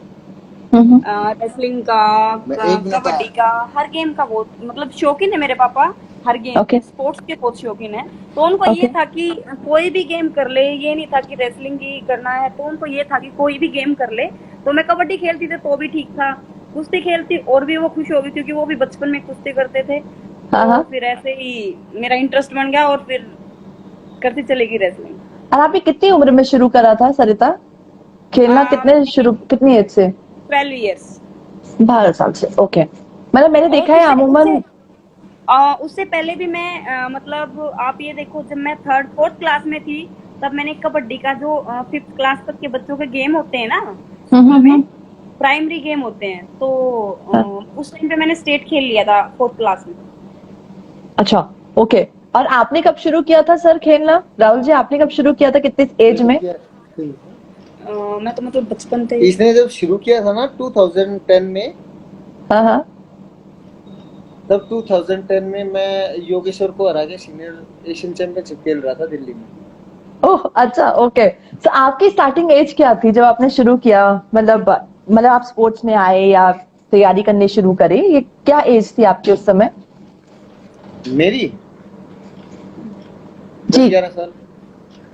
हम्म। रेसलिंग का, मैं एक मिनट कबड्डी का, हर गेम का बहुत मतलब शौकीन है मेरे पापा। हर गेम ओके। स्पोर्ट्स के बहुत शौकीन है। तो उनको ये ओके। था कि कोई भी गेम कर ले, ये नहीं था कि रेसलिंग ही करना है, तो उनको ये था कि कोई भी गेम कर ले। तो मैं कबड्डी खेलती थी तो भी ठीक था, कुश्ती खेलती और भी वो खुश हो गई क्योंकि वो भी बचपन में कुश्ती करते थे। हाँ तो हाँ। फिर ऐसे ही मेरा इंटरेस्ट बन गया और फिर करती चलेगी रेसलिंग। और आपने कितनी उम्र में शुरू करा था सरिता खेलना? कितनी एज से? 12 ईयर्स। 12 साल से, ओके। मतलब मैंने देखा है अमूमन। उससे पहले भी मैं मतलब आप ये देखो, जब मैं 3rd 4th क्लास में थी तब मैंने कबड्डी का जो 5th क्लास तक के बच्चों के गेम होते हैं ना स्कूल में, प्राइमरी गेम होते हैं, तो उस टाइम पे मैंने स्टेट खेल लिया था 4th क्लास में। अच्छा, ओके। और आपने कब शुरू किया था सर खेलना? राहुल जी आपने कब शुरू किया था, कितनी एज में? मैं तो मतलब बचपन से इसने जब शुरू किया था ना 2010 में, हाँ हाँ। तब 2010 में मैं योगेश्वर को हरा के सीनियर एशियन चैंपियनशिप खेल रहा था दिल्ली में। ओह अच्छा, ओके। तो आपकी स्टार्टिंग एज क्या थी जब आपने शुरू किया? मतलब आप स्पोर्ट्स में आए या तैयारी करने शुरू करे, ये क्या एज थी आपकी उस समय? मेरी जी 11 साल।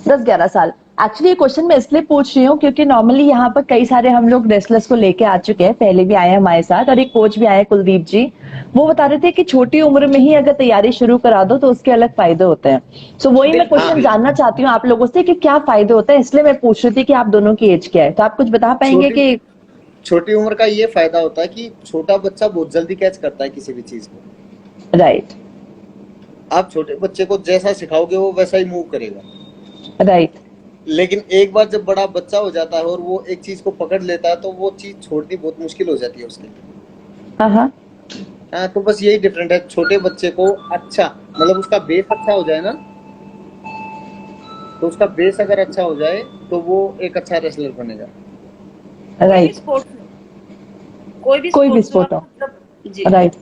10-11 साल। एक्चुअली ये क्वेश्चन मैं इसलिए पूछ रही हूँ क्योंकि नॉर्मली यहाँ पर कई सारे हम लोग रेसलर्स को लेके आ चुके हैं, पहले भी आए हैं हमारे साथ, और एक कोच भी आए कुलदीप जी। वो बता रहे थे कि छोटी उम्र में ही अगर तैयारी शुरू करा दो तो उसके अलग फायदे होते हैं। सो वही मैं क्वेश्चन जानना चाहती हूँ आप लोगों से कि क्या फायदे होते हैं, इसलिए मैं पूछ रही थी कि आप दोनों की एज क्या है। तो आप कुछ बता पाएंगे कि? छोटी उम्र का ये फायदा होता है कि छोटा बच्चा बहुत जल्दी कैच करता है किसी भी चीज को। राइट। आप छोटे बच्चे को जैसा सिखाओगे वो वैसा ही मूव करेगा। राइट। लेकिन एक बार जब बड़ा बच्चा हो जाता है और वो एक चीज को पकड़ लेता है तो वो चीज छोड़नी बहुत मुश्किल हो जाती है उसके लिए। हाँ हाँ। हाँ, तो बस यही डिफरेंट है। छोटे बच्चे को अच्छा, मतलब उसका बेस अच्छा हो जाए ना, तो उसका बेस अगर अच्छा हो जाए तो वो एक अच्छा रेसलर बनेगा। राइट। कोई भी स्पोर्ट हो। जी राइट।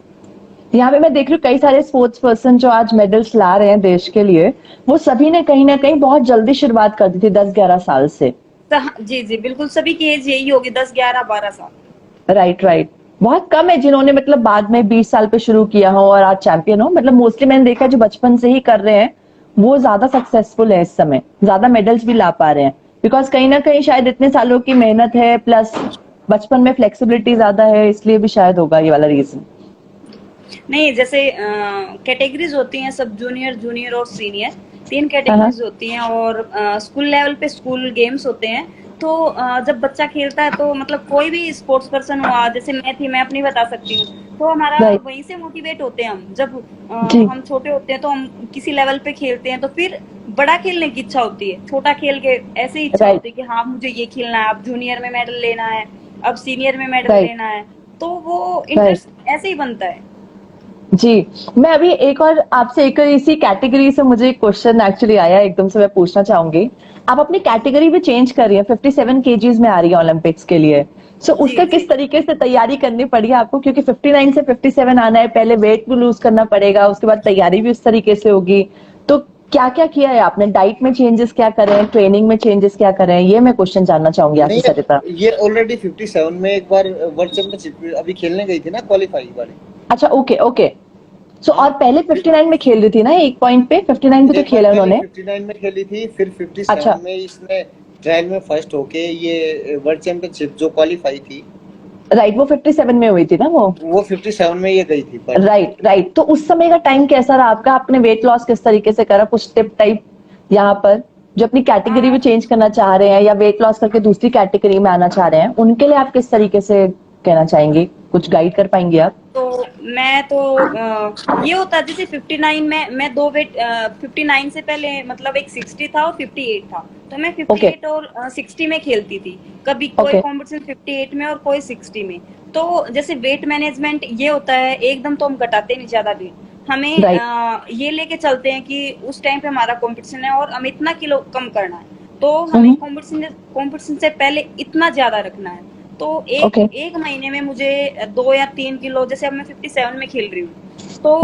यहाँ पे मैं देख रही हूँ कई सारे स्पोर्ट्स पर्सन जो आज मेडल्स ला रहे हैं देश के लिए, वो सभी ने कहीं ना कहीं बहुत जल्दी शुरुआत कर दी थी 10-11 साल से। जी जी बिल्कुल, सभी की एज यही होगी 10 11 12 साल। Right right. बहुत कम है जिन्होंने मतलब बाद में 20 साल पे शुरू किया हो और आज चैंपियन हो। मतलब मोस्टली मैंने देखा जो बचपन से ही कर रहे हैं वो ज्यादा सक्सेसफुल है, इस समय ज्यादा मेडल्स भी ला पा रहे हैं, बिकॉज कहीं ना कहीं शायद इतने सालों की मेहनत है, प्लस बचपन में फ्लेक्सिबिलिटी ज्यादा है, इसलिए भी शायद होगा ये वाला रीजन। नहीं, जैसे कैटेगरीज होती हैं, सब जूनियर, जूनियर और सीनियर, 3 हाँ। कैटेगरीज होती हैं। और स्कूल लेवल पे स्कूल गेम्स होते हैं। तो जब बच्चा खेलता है तो मतलब कोई भी स्पोर्ट्स पर्सन हुआ, जैसे मैं थी, मैं अपनी बता सकती हूँ, तो हमारा राइट। वहीं से मोटिवेट होते हैं हम। जब जी। हम छोटे होते हैं तो हम किसी लेवल पे खेलते हैं, तो फिर बड़ा खेलने की इच्छा होती है, छोटा खेल के ऐसे ही इच्छा राइट। होती है कि हाँ मुझे ये खेलना है, अब जूनियर में मेडल लेना है, अब सीनियर में मेडल राइट। लेना है। तो वो राइट। इंटरेस्ट ऐसे ही बनता है। जी। मैं अभी एक और आपसे एक और इसी कैटेगरी से मुझे एक क्वेश्चन एक्चुअली आया एकदम से, मैं पूछना चाहूंगी। आप अपनी कैटेगरी भी चेंज कर रही हैं, 57 केजीज में आ रही है ओलंपिक्स के लिए। सो जी उसका जी। किस तरीके से तैयारी करनी पड़ी आपको, क्योंकि 59 से 57 आना है, पहले वेट भी लूज करना पड़ेगा, उसके बाद तैयारी भी उस तरीके से होगी। तो क्या क्या किया है आपने, डाइट में चेंजेस क्या करें, ट्रेनिंग में चेंजेस क्या करें, ये मैं क्वेश्चन जानना चाहूंगी आपसे नहीं, सरिता। ये ऑलरेडी 57 में एक बार वर्ल्ड चैंपियनशिप अभी खेलने गई थी ना, क्वालिफाई वाले। अच्छा, ओके ओके। सो हाँ, और पहले 59 में खेल रही थी ना, एक पॉइंट पे 59 भी तो एक बार खेला पहले उन्होंने। 59 में खेली थी, फिर 57 अच्छा। में इसने ट्रायल में फर्स्ट होके ये वर्ल्ड चैंपियनशिप जो क्वालिफाई थी, राइट, वो 57 में हुई थी ना वो। वो 57 में ये गई थी राइट पार्टिसिपेट। राइट। तो उस समय का टाइम कैसा रहा आपका, आपने वेट लॉस किस तरीके से करा, कुछ टिप टाइप यहाँ पर, जो अपनी कैटेगरी भी चेंज करना चाह रहे हैं या वेट लॉस करके दूसरी कैटेगरी में आना चाह रहे हैं, उनके लिए आप किस तरीके से कहना चाहेंगे, कुछ गाइड कर पाएंगे आप। तो मैं तो ये होता, जैसे 59 में मैं दो वेट, 59 से पहले मतलब एक 60 था और 58 था। तो मैं ओके 58 और 60 में खेलती थी। कभी कोई ओके। कॉम्पिटिशन 58 में और कोई 60 में। तो जैसे वेट मैनेजमेंट ये होता है, एकदम तो हम घटाते नहीं ज्यादा वेट। हमें राइट। ये लेके चलते हैं कि उस टाइम पे हमारा कंपटीशन है और हमें इतना किलो कम करना है। तो हमें कंपटीशन से पहले इतना ज्यादा रखना है। तो एक ओके। एक महीने में मुझे 2 या 3 किलो, जैसे अब मैं 57 में खेल रही हूँ, तो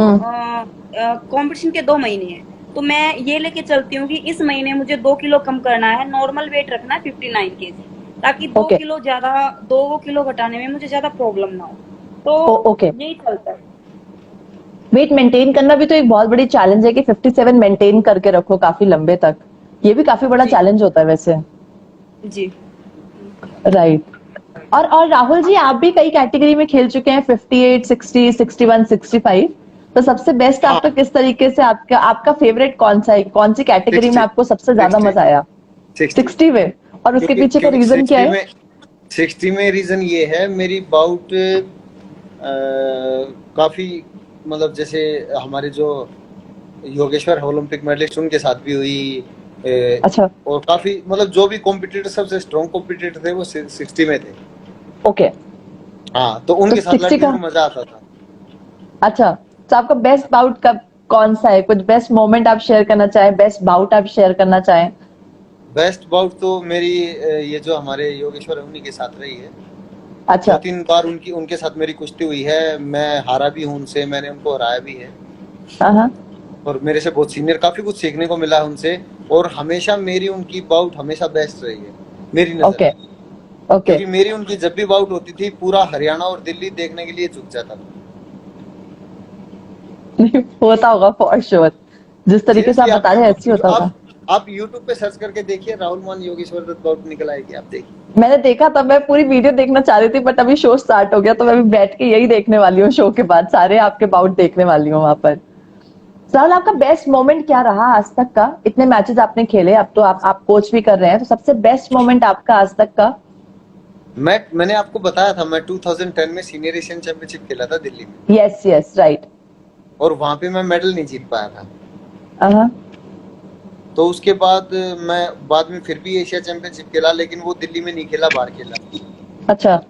कंपटीशन के 2 महीने हैं। तो मैं ये लेके चलती हूँ कि इस महीने मुझे 2 किलो कम करना है, नॉर्मल वेट रखना है 59 केजी, ताकि दो ओके किलो ज्यादा 2 किलो घटाने में मुझे ज्यादा प्रॉब्लम ना हो। तो ओके। यही चलता है। वेट मेंटेन करना भी तो एक बहुत बड़ी चैलेंज है कि 57 मेंटेन करके रखो काफी लंबे तक, ये भी काफी बड़ा जी चैलेंज होता है वैसे। जी। राइट। और राहुल जी, आप भी कई कैटेगरी में खेल चुके हैं, 58, 60, 61, 65। तो सबसे बेस्ट हाँ, आपका किस तरीके से, आपका आपका फेवरेट कौन सा है, कौन सी कैटेगरी में 60, आपको सबसे ज्यादा 60, मजा आया। 60। 60 में, और उसके क्योंकि पीछे का क्योंकि रीजन क्या 60 है। में 60 में रीजन ये है, मेरी बाउट काफी, मतलब जैसे हमारे जो योगेश्वर ओलंपिक मेडलिस्ट उनके साथ भी हुई। अच्छा। और काफी, मतलब जो भी कॉम्पिटिटर, सबसे स्ट्रॉन्ग कॉम्पिटिटर थे वो 60 में थे। ओके। हाँ, तो तो उनके साथ 60 लड़ने का, में मजा आता था। अच्छा, तो आपका बेस्ट बाउट कब कौन सा है, कुछ बेस्ट मोमेंट आप शेयर करना चाहें, बेस्ट बाउट आप शेयर करना चाहें। बेस्ट बाउट तो मेरी ये जो हमारे योगेश्वर है उन्हीं के साथ रही है। अच्छा। 2-3 बार उनके साथ मेरी कुश्ती हुई है, मैं हारा भी हूँ उनसे, मैंने उनको हराया भी है। हाँ हाँ। और मेरे से बहुत सीनियर, काफी कुछ सीखने को मिला है उनसे। और हमेशा मेरी उनकी बाउट हमेशा बेस्ट रही है मेरी नजर ओके में। ओके। क्योंकि मेरी उनकी जब भी बाउट होती थी, पूरा हरियाणा और दिल्ली देखने के लिए झुक जाता था। होता होगा फॉर श्योर, जिस तरीके से आप सीरियसली, बता रहे हैं ऐसे ही होता होगा। आप यूट्यूब पे सर्च करके देखिए, राहुल मान योगेश्वर दत्त बाउट निकल आएगी, आप देखिए। मैंने देखा था, मैं पूरी वीडियो देखना चाह रही थी, बट अभी शो स्टार्ट हो गया, तो मैं अभी बैठ के यही देखने वाली हूँ, शो के बाद सारे आपके बाउट देखने वाली हूँ वहां पर। राहुल, आपका बेस्ट मोमेंट क्या रहा आज तक का, इतने मैचेस आपने खेले, अब तो आप कोच भी कर रहे हैं, तो सबसे बेस्ट मोमेंट आपका आज तक का। मैंने आपको बताया था, मैं 2010 में सीनियर एशियन चैंपियनशिप खेला था दिल्ली में। Yes yes right. और वहां पे मैं मेडल नहीं जीत पाया था। हाँ। तो उसके बाद मैं बाद में फिर भी एशिया चैंपियनशिप खेला, लेकिन वो दिल्ली में नहीं खेला, बाहर खेला। अच्छा।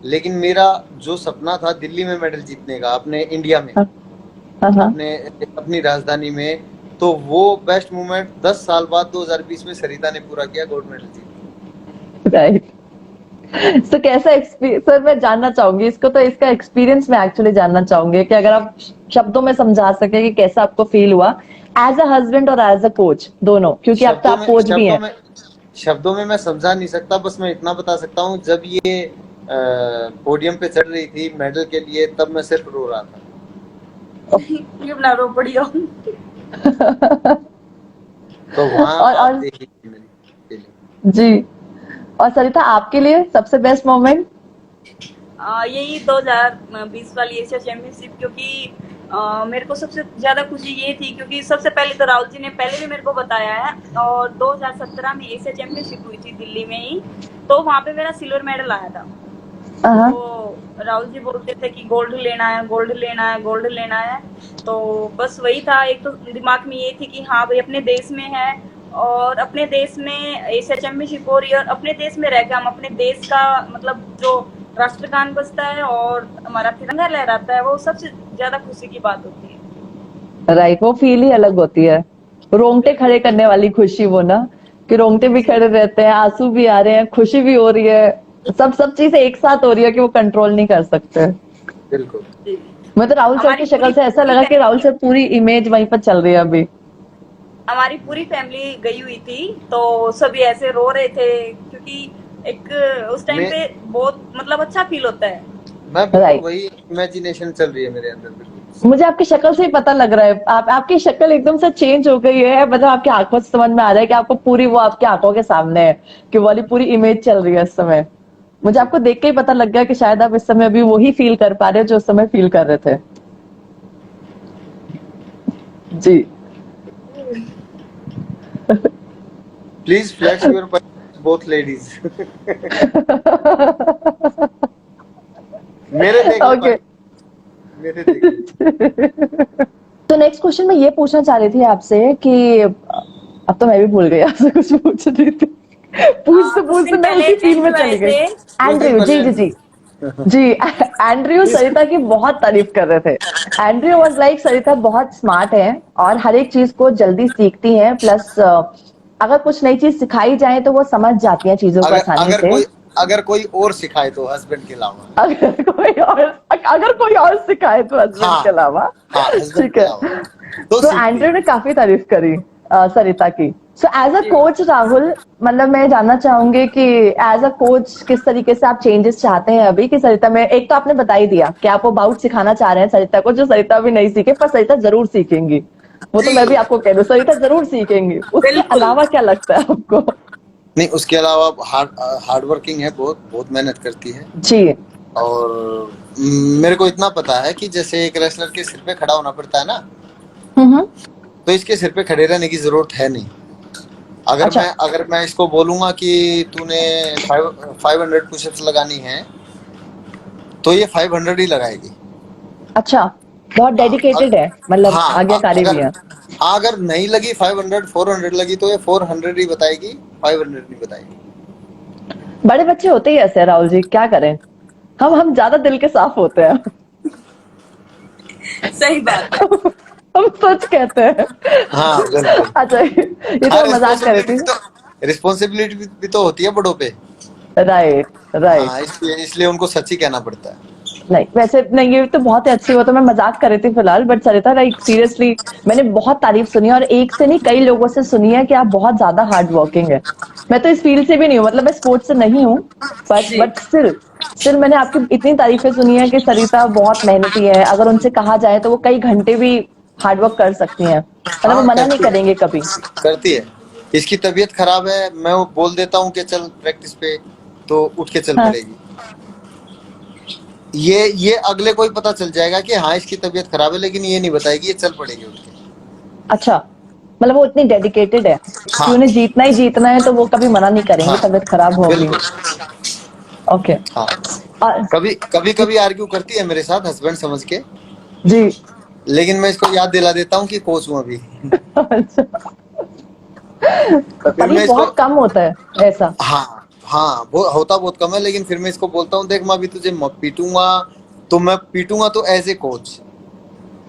लेकिन मेरा जो सपना था दिल्ली में मेडल जीतने का, अपने इंडिया में, हाँ हाँ। अपने अपनी राजधानी में, तो वो बेस्ट मोमेंट 10 साल बाद 2020 में सरिता ने पूरा किया, गोल्ड मेडल जीत। राइट। तो कैसा एक्सपीरियंस, सर मैं जानना चाहूंगी इसको, तो इसका एक्सपीरियंस मैं एक्चुअली जानना चाहूंगी कि अगर आप शब्दों में समझा सके कि कैसा आपको फील हुआ एज अ हस्बैंड और एज अ कोच दोनों, क्योंकि अब तो शब्दों आप में कोच भी शब्दों हैं। में शब्दों में मैं समझा नहीं सकता, बस मैं इतना बता सकता हूँ, जब ये पोडियम पे चढ़ रही थी मेडल के लिए, तब मैं सिर्फ रो रहा था। ये बना रो पड़ी हो। तो वहां और आप और देखिए मेरी feeling। जी, और सरिता आपके लिए सबसे बेस्ट मोमेंट। यही 2020 वाली एशिया चैंपियनशिप, क्योंकि मेरे को सबसे ज्यादा खुशी ये थी क्योंकि सबसे पहले तो राहुल जी ने पहले भी मेरे को बताया है, और 2017 में एशिया चैंपियनशिप हुई थी दिल्ली में ही, तो वहां पे मेरा सिल्वर मेडल आया था। हाँ। तो राहुल जी बोलते थे कि गोल्ड लेना है, गोल्ड लेना है, गोल्ड लेना है। तो बस वही था, एक तो दिमाग में ये थी कि हाँ भाई अपने देश में है, और अपने देश में एशिया चैंपियनशिप हो रही है, और अपने देश में रहकर हम अपने देश का मतलब जो राष्ट्रगान बजता है और हमारा तिरंगा लहराता है, वो सबसे ज्यादा खुशी की बात होती है। राइट, वो फील ही अलग होती है, रोंगटे खड़े करने वाली खुशी वो ना, कि रोंगटे भी खड़े रहते हैं, आंसू भी आ रहे हैं, खुशी भी हो रही है, सब चीजें एक साथ हो रही है कि वो कंट्रोल नहीं कर सकते। बिल्कुल। जी। मैं तो राहुल सर की शक्ल से ऐसा लगा कि राहुल सर पूरी इमेज वहीं पर चल रही है अभी। हमारी पूरी फैमिली गई हुई थी, तो सभी ऐसे रो रहे थे, क्योंकि एक उस टाइम मैं पे बहुत मतलब अच्छा फील होता है। मैं बिल्कुल राइट, वही इमेजिनेशन चल रही है मेरे अंदर, बिल्कुल। मुझे आपकी शक्ल से ही पता लग रहा है, आपकी शक्ल एकदम से चेंज हो गई है, मतलब आपकी आंखों से समझ में आ रहा है कि आपको पूरी वो आपकी आंखों के सामने है, कि वो वाली पूरी इमेज चल रही है इस समय। मुझे जी। आपको देख के ही पता लग गया कि शायद आप इस समय अभी वही फील कर पा रहे हो जो उस समय फील कर रहे थे। जी। Please flash your both ladies. मेरे देखने ओके। पर, मेरे देखने। तो नेक्स्ट क्वेश्चन मैं ये पूछना चाह रही थी आपसे कि अब तो मैं भी भूल गई आपसे कुछ पूछ रही थी, पूछते कुछ पूछते दिन मैं पहले उसी फील में एंड्रयू आए चली गई। थे। कुछ दिन एंड्रयू, जी पहले जी जी जी। एंड्रयू इस सरिता की बहुत तारीफ कर रहे थे। एंड्रयू वाज लाइक सरिता बहुत स्मार्ट है और हर एक चीज को जल्दी सीखती है, प्लस अगर कुछ नई चीज सिखाई जाए तो वो समझ जाती है चीजों को अगर आसानी से। अगर कोई और सिखाए तो हस्बैंड के अलावा। अगर कोई और सिखाए तो हस्बैंड के हाँ, अलावा। हाँ, हस्बैंड ठीक के है। अलावा तो तो सीखती एंड्रयू है। ने काफी तारीफ करी सरिता की। सो एज अ जी। कोच राहुल, मतलब मैं जानना चाहूंगी कि एज अ कोच किस तरीके से आप चेंजेस चाहते हैं अभी, कि सरिता में एक तो आपने बता ही दिया कि आप वो बाउट सिखाना चाह रहे हैं सरिता को, जो सरिता अभी नहीं सीखे, पर सरिता जरूर सीखेंगी, वो तो मैं भी जी आपको कह दूं, सरिता जरूर सीखेंगी। उसके बिल्कुल। अलावा क्या लगता है आपको? नहीं, उसके अलावा हार्ड वर्किंग है, बहुत बहुत मेहनत करती है। जी। और मेरे को इतना पता है कि जैसे एक रेसलर के सिर पे खड़ा होना पड़ता है ना, हम्म। तो इसके सिर पे खड़े रहने की जरूरत है नहीं। अच्छा। अगर मैं इसको बोलूंगा कि तूने 500 पुशअप्स लगानी है, तो ये 500 ही लगाएगी। अच्छा, बहुत हाँ, डेडिकेटेड है, मतलब आज्ञाकारी भी अगर है। हाँ, अगर नहीं लगी 500, 400 लगी तो ये 400 ही बताएगी, 500 नहीं बताएगी। बड़े बच्चे होते ही ऐसे हैं, राहुल जी, क्या करें। हम ज्यादा दिल के साफ होते हैं। सही बात है। हम सच कहते हैं। हाँ, बिल्कुल। अच्छा, ये तो हाँ, मैं मजाक कर रही थी। रिस्पॉन्सिबिलिटी भी तो होती है बड़ों पे। Right, right. हाँ, इसलिए उनको सच ही कहना पड़ता है। नहीं वैसे नहीं, ये तो बहुत ही अच्छी, वो तो मैं मजाक कर रही थी फिलहाल, बट सरिता लाइक सीरियसली मैंने बहुत तारीफ सुनी, और एक से नहीं कई लोगों से सुनी है कि आप बहुत ज्यादा हार्ड वर्किंग है। मैं तो इस फील्ड से भी नहीं हूँ, मतलब मैं स्पोर्ट्स से नहीं हूँ, जी बट स्टिल स्टिल मैंने आपकी इतनी तारीफें सुनी है कि सरिता बहुत मेहनती है, अगर उनसे कहा जाए तो वो कई घंटे भी हार्डवर्क कर सकती हैं, मतलब वो हाँ, मना नहीं करती करेंगे है, कभी। करती है। इसकी तबीयत खराब है, मैं वो बोल देता हूँ कि चल प्रैक्टिस पे, तो उठ के चल हाँ। पड़ेगी। ये अगले को ही पता चल जाएगा कि हाँ इसकी तबीयत खराब है, लेकिन ये नहीं बताएगी, ये चल पड़ेगी उठ के। अच्छा, मतलब वो इतनी डेडिकेटेड है कि हाँ, उन्हें जीतना ही जीतना है, तो वो कभी मना नहीं करेंगे हाँ, तबीयत खराब होगी। बिल्कुल। ओके। हाँ, और कभी कभी कभी आर्ग्यू करती है मेरे साथ हस्बैंड समझ के, जी। लेकिन मैं इसको याद दिला देता हूँ कि कोच हूँ अभी। अच्छा, फिर पर ये मैं इसको, बहुत कम होता है ऐसा। हाँ, हाँ, वो होता बहुत कम है, लेकिन फिर मैं इसको बोलता हूँ, देख मैं अभी तुझे पीटूंगा, तो मैं पीटूंगा तो एज ए कोच,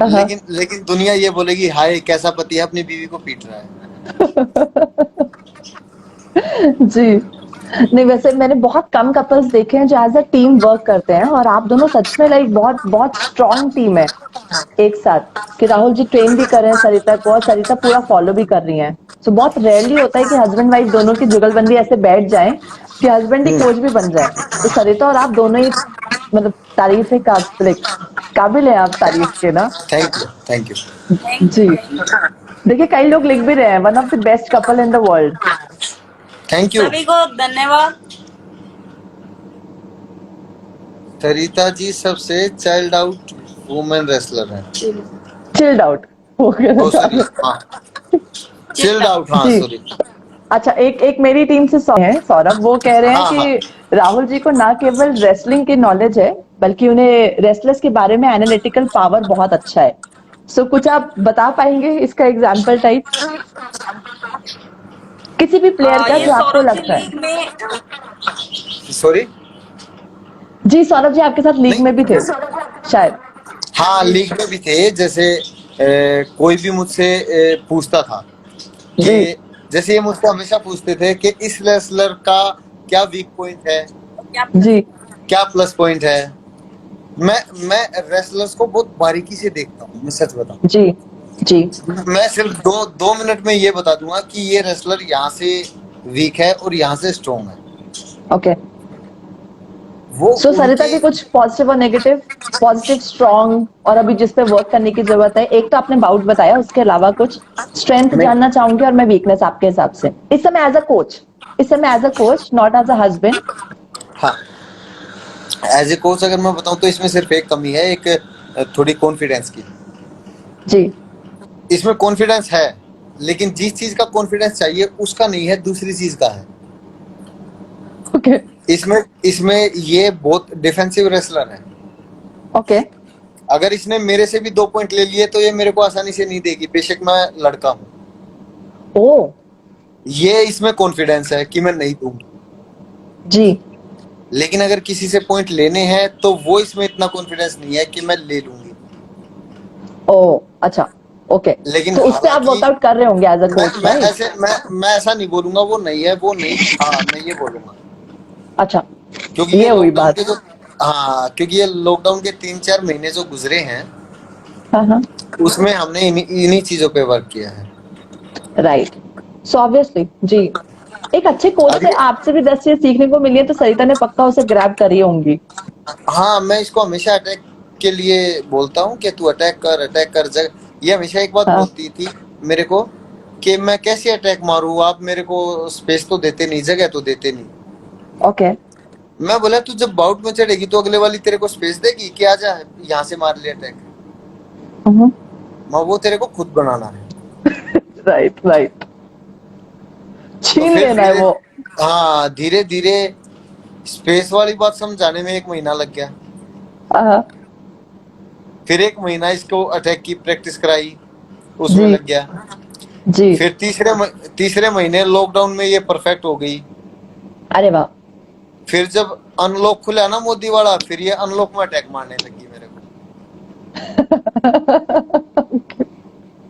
हाँ। लेकिन दुनिया ये बोलेगी हाय कैसा पति है अपनी बीवी को पीट रहा है। जी। नहीं वैसे मैंने बहुत कम कपल्स देखे हैं जो एज अ टीम वर्क करते हैं, और आप दोनों सच में लाइक बहुत बहुत स्ट्रांग टीम है एक साथ, कि राहुल जी ट्रेन भी कर रहे हैं सरिता को और सरिता पूरा फॉलो भी कर रही हैं। सो बहुत रेयरली होता है कि हस्बैंड वाइफ दोनों की जुगलबंदी ऐसे बैठ जाए कि हस्बैंड ही कोच भी बन जाए। तो सरिता और आप दोनों ही मतलब तारीफ है, काबिल है आप तारीफ के ना। Thank you, thank you. Thank ji. You thank you. देखिए कई लोग लिख भी रहे हैं, one of the best couple in the world. Thank you. सभी को धन्यवाद। सरिता जी सबसे चाइल्ड आउट वुमेन रेसलर है। चिल्ड आउट वो कहना ओ चाह सॉरी, रहे हाँ चिल्ड आउट, हैं। हाँ जी। सॉरी। अच्छा, एक एक मेरी टीम से है सौरभ, वो कह रहे हैं हाँ हाँ, कि राहुल जी को ना केवल रेसलिंग की नॉलेज है, बल्कि उन्हें रेसलर्स के बारे में एनालिटिकल पावर बहुत अच्छा है। सो कुछ आप बता पाएंगे इसका एग्जाम्पल टाइप, किसी भी प्लेयर का ये जो आपको सौरभ जी लगता है। लीग में सॉरी। जी, सौरभ जी आपके साथ लीग में भी थे नहीं, शायद। हाँ लीग में भी थे। जैसे कोई भी मुझसे पूछता था जी कि, जैसे ये मुझसे हमेशा पूछते थे कि इस रेसलर का क्या वीक पॉइंट है, क्या जी क्या प्लस पॉइंट है। मैं रेसलर्स को बहुत बारीकी से देखता हूँ, मैं सच बताऊं। जी जी। मैं सिर्फ 2 मिनट में ये बता दूंगा कि ये रेसलर यहाँ से वीक है और यहाँ से स्ट्रॉन्ग है। ओके। वो सो सरिता उनके, जी, कुछ पॉजिटिव और नेगेटिव, पॉजिटिव, स्ट्रॉन्ग और अभी जिस पे वर्क करने की जरूरत है। एक तो आपने बाउट बताया, उसके अलावा कुछ स्ट्रेंथ नहीं, जानना चाहूंगी और मैं वीकनेस आपके हिसाब से इस समय एज अ कोच, इस समय as a coach, not as a husband. हाँ एज ए कोच अगर मैं बताऊं तो इसमें सिर्फ एक कमी है, एक थोड़ी कॉन्फिडेंस की। जी। इसमें कॉन्फिडेंस है, लेकिन जिस चीज का कॉन्फिडेंस चाहिए उसका नहीं है, दूसरी चीज का है। ओके इसमें इसमें ये बहुत डिफेंसिव रेसलर है। ओके। अगर इसने मेरे से भी 2 पॉइंट ले लिए तो ये मेरे को आसानी से नहीं देगी, बेशक मैं लड़का हूँ। ओ। ये इसमें कॉन्फिडेंस है कि मैं नहीं दूंगी। जी। लेकिन अगर किसी से पॉइंट लेने हैं तो वो इसमें इतना कॉन्फिडेंस नहीं है कि मैं ले लूंगी। ओ अच्छा। ओके। लेकिन तो उस पे आप हालांकि वर्कआउट कर रहे होंगे एज अ मैं कोच, मैं राइट? ऐसे मैं ऐसा नहीं बोलूंगा वो नहीं है, वो नहीं था, मैं ये बोलूंगा। अच्छा, क्योंकि ये ये हुई लॉकडाउन बात। के जो, हाँ क्योंकि ये लॉकडाउन के 3-4 महीने जो गुजरे हैं हाँ हाँ। उसमें हमने इन्हीं चीजों पे वर्क किया है। राइट। सो ऑब्वियसली जी, एक अच्छे कोच से अभी, आपसे भी 10 चीज सीखने को मिली है, तो सरिता ने पक्का उसे ग्रैब करी होंगी। हाँ मैं इसको हमेशा अटैक के लिए बोलता हूँ कि तू अटैक कर जग। ये हमेशा एक बात हाँ। बोलती थी मेरे को कि मैं कैसे अटैक मारूं, आप मेरे को स्पेस तो देते नहीं, जगह तो देते नहीं। ओके। मैं बोला तू जब बाउट में चढ़ेगी तो अगले वाली तेरे को स्पेस देगी कि आजा यहाँ से मार ले अटैक। मैं वो तेरे को खुद बनाना है। Right right. तो छीन फिर लेना है धीरे, वो। हाँ धीरे धीरे स्पेस वाली बात समझाने में 1 महीना लग गया। हाँ, फिर 1 महीना इसको अटैक की प्रैक्टिस कराई, उसमें जी लग गया। जी। फिर तीसरे महीने लॉकडाउन में ये परफेक्ट हो गई। अरे वाह। फिर जब अनलॉक खुला ना मोदी वाला, फिर ये अनलॉक में अटैक मारने लगी मेरे को।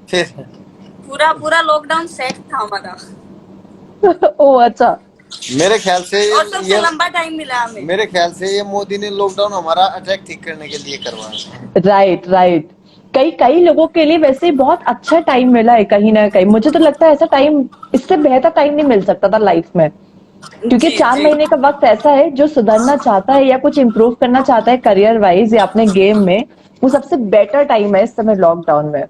फिर पूरा पूरा लॉकडाउन सेट था हमारा, ओ अच्छा। मेरे ख्याल से और सबसे ये लंबा टाइम मिला हमें। मेरे ख्याल से ये मोदी ने लॉकडाउन हमारा अटैक ठीक करने के लिए करवाया। Right right. कई कई लोगों के लिए वैसे ही बहुत अच्छा टाइम मिला है कहीं ना कहीं। मुझे तो लगता है ऐसा टाइम, इससे बेहतर टाइम नहीं मिल सकता था लाइफ में, क्योंकि जी 4 महीने का वक्त ऐसा है, जो सुधरना चाहता है या कुछ इंप्रूव करना चाहता है करियर वाइज या अपने गेम में, वो सबसे बेटर टाइम है इस समय लॉकडाउन में।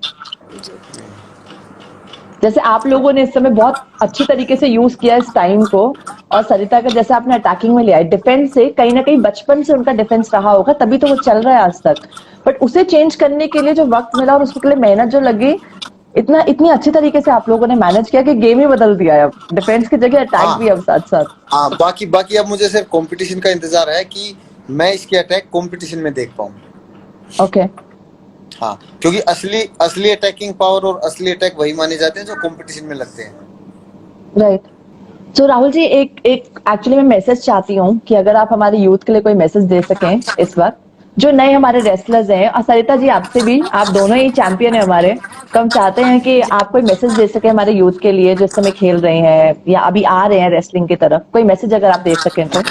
जैसे आप लोगों ने इस समय बहुत अच्छी तरीके से यूज किया इस टाइम को, और सरिता का जैसे आपने अटैकिंग में लिया है, डिफेंस से कहीं ना कहीं बचपन से उनका डिफेंस रहा होगा, तभी तो वो चल रहा है आज तक। बट उसे चेंज करने के लिए जो वक्त मिला और उसके लिए मेहनत जो लगी, इतनी अच्छी तरीके से आप लोगों ने मैनेज किया कि गेम ही बदल दिया है। अब डिफेंस की जगह अटैक भी हाँ अब साथ साथ। हाँ, बाकी बाकी अब मुझे सिर्फ कंपटीशन का इंतजार है कि मैं इसके अटैक कंपटीशन में देख पाऊँ। ओके। हाँ क्योंकि असली असली अटैकिंग पावर और असली अटैक वही माने जाते हैं जो कंपटीशन में लगते हैं। राइट। तो राहुल जी, एक एक एक्चुअली मैं मैसेज चाहती हूँ कि अगर आप हमारे यूथ के लिए कोई मैसेज दे सकें इस वक्त, जो नए हमारे रेसलर्स हैं, और सरिता जी आपसे भी, आप दोनों ही चैंपियन है हमारे, तो हम चाहते हैं कि आप कोई मैसेज दे सके हमारे यूथ के लिए जो इस समय खेल रहे हैं या अभी आ रहे हैं रेसलिंग की तरफ। कोई मैसेज अगर आप दे सकें तो।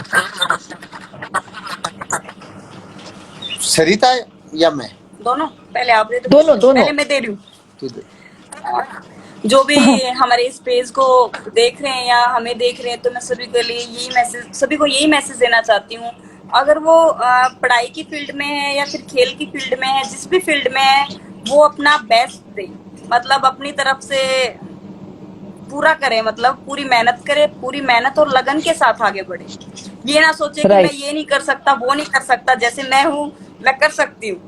सरिता या मैं? दोनों, पहले आप दे दो, दोनों दोनों। पहले मैं दे रही हूँ। तू दे। जो भी हमारे इस पेज को देख रहे हैं या हमें देख रहे हैं, तो मैं सभी के लिए यही मैसेज, सभी को यही मैसेज देना चाहती हूँ। अगर वो पढ़ाई की फील्ड में है या फिर खेल की फील्ड में है, जिस भी फील्ड में है, वो अपना बेस्ट दे, मतलब अपनी तरफ से पूरा करे, मतलब पूरी मेहनत करे, पूरी मेहनत और लगन के साथ आगे बढ़े। ये ना सोचे कि Right. मैं ये नहीं कर सकता, वो नहीं कर सकता। जैसे मैं हूँ, मैं कर सकती हूँ।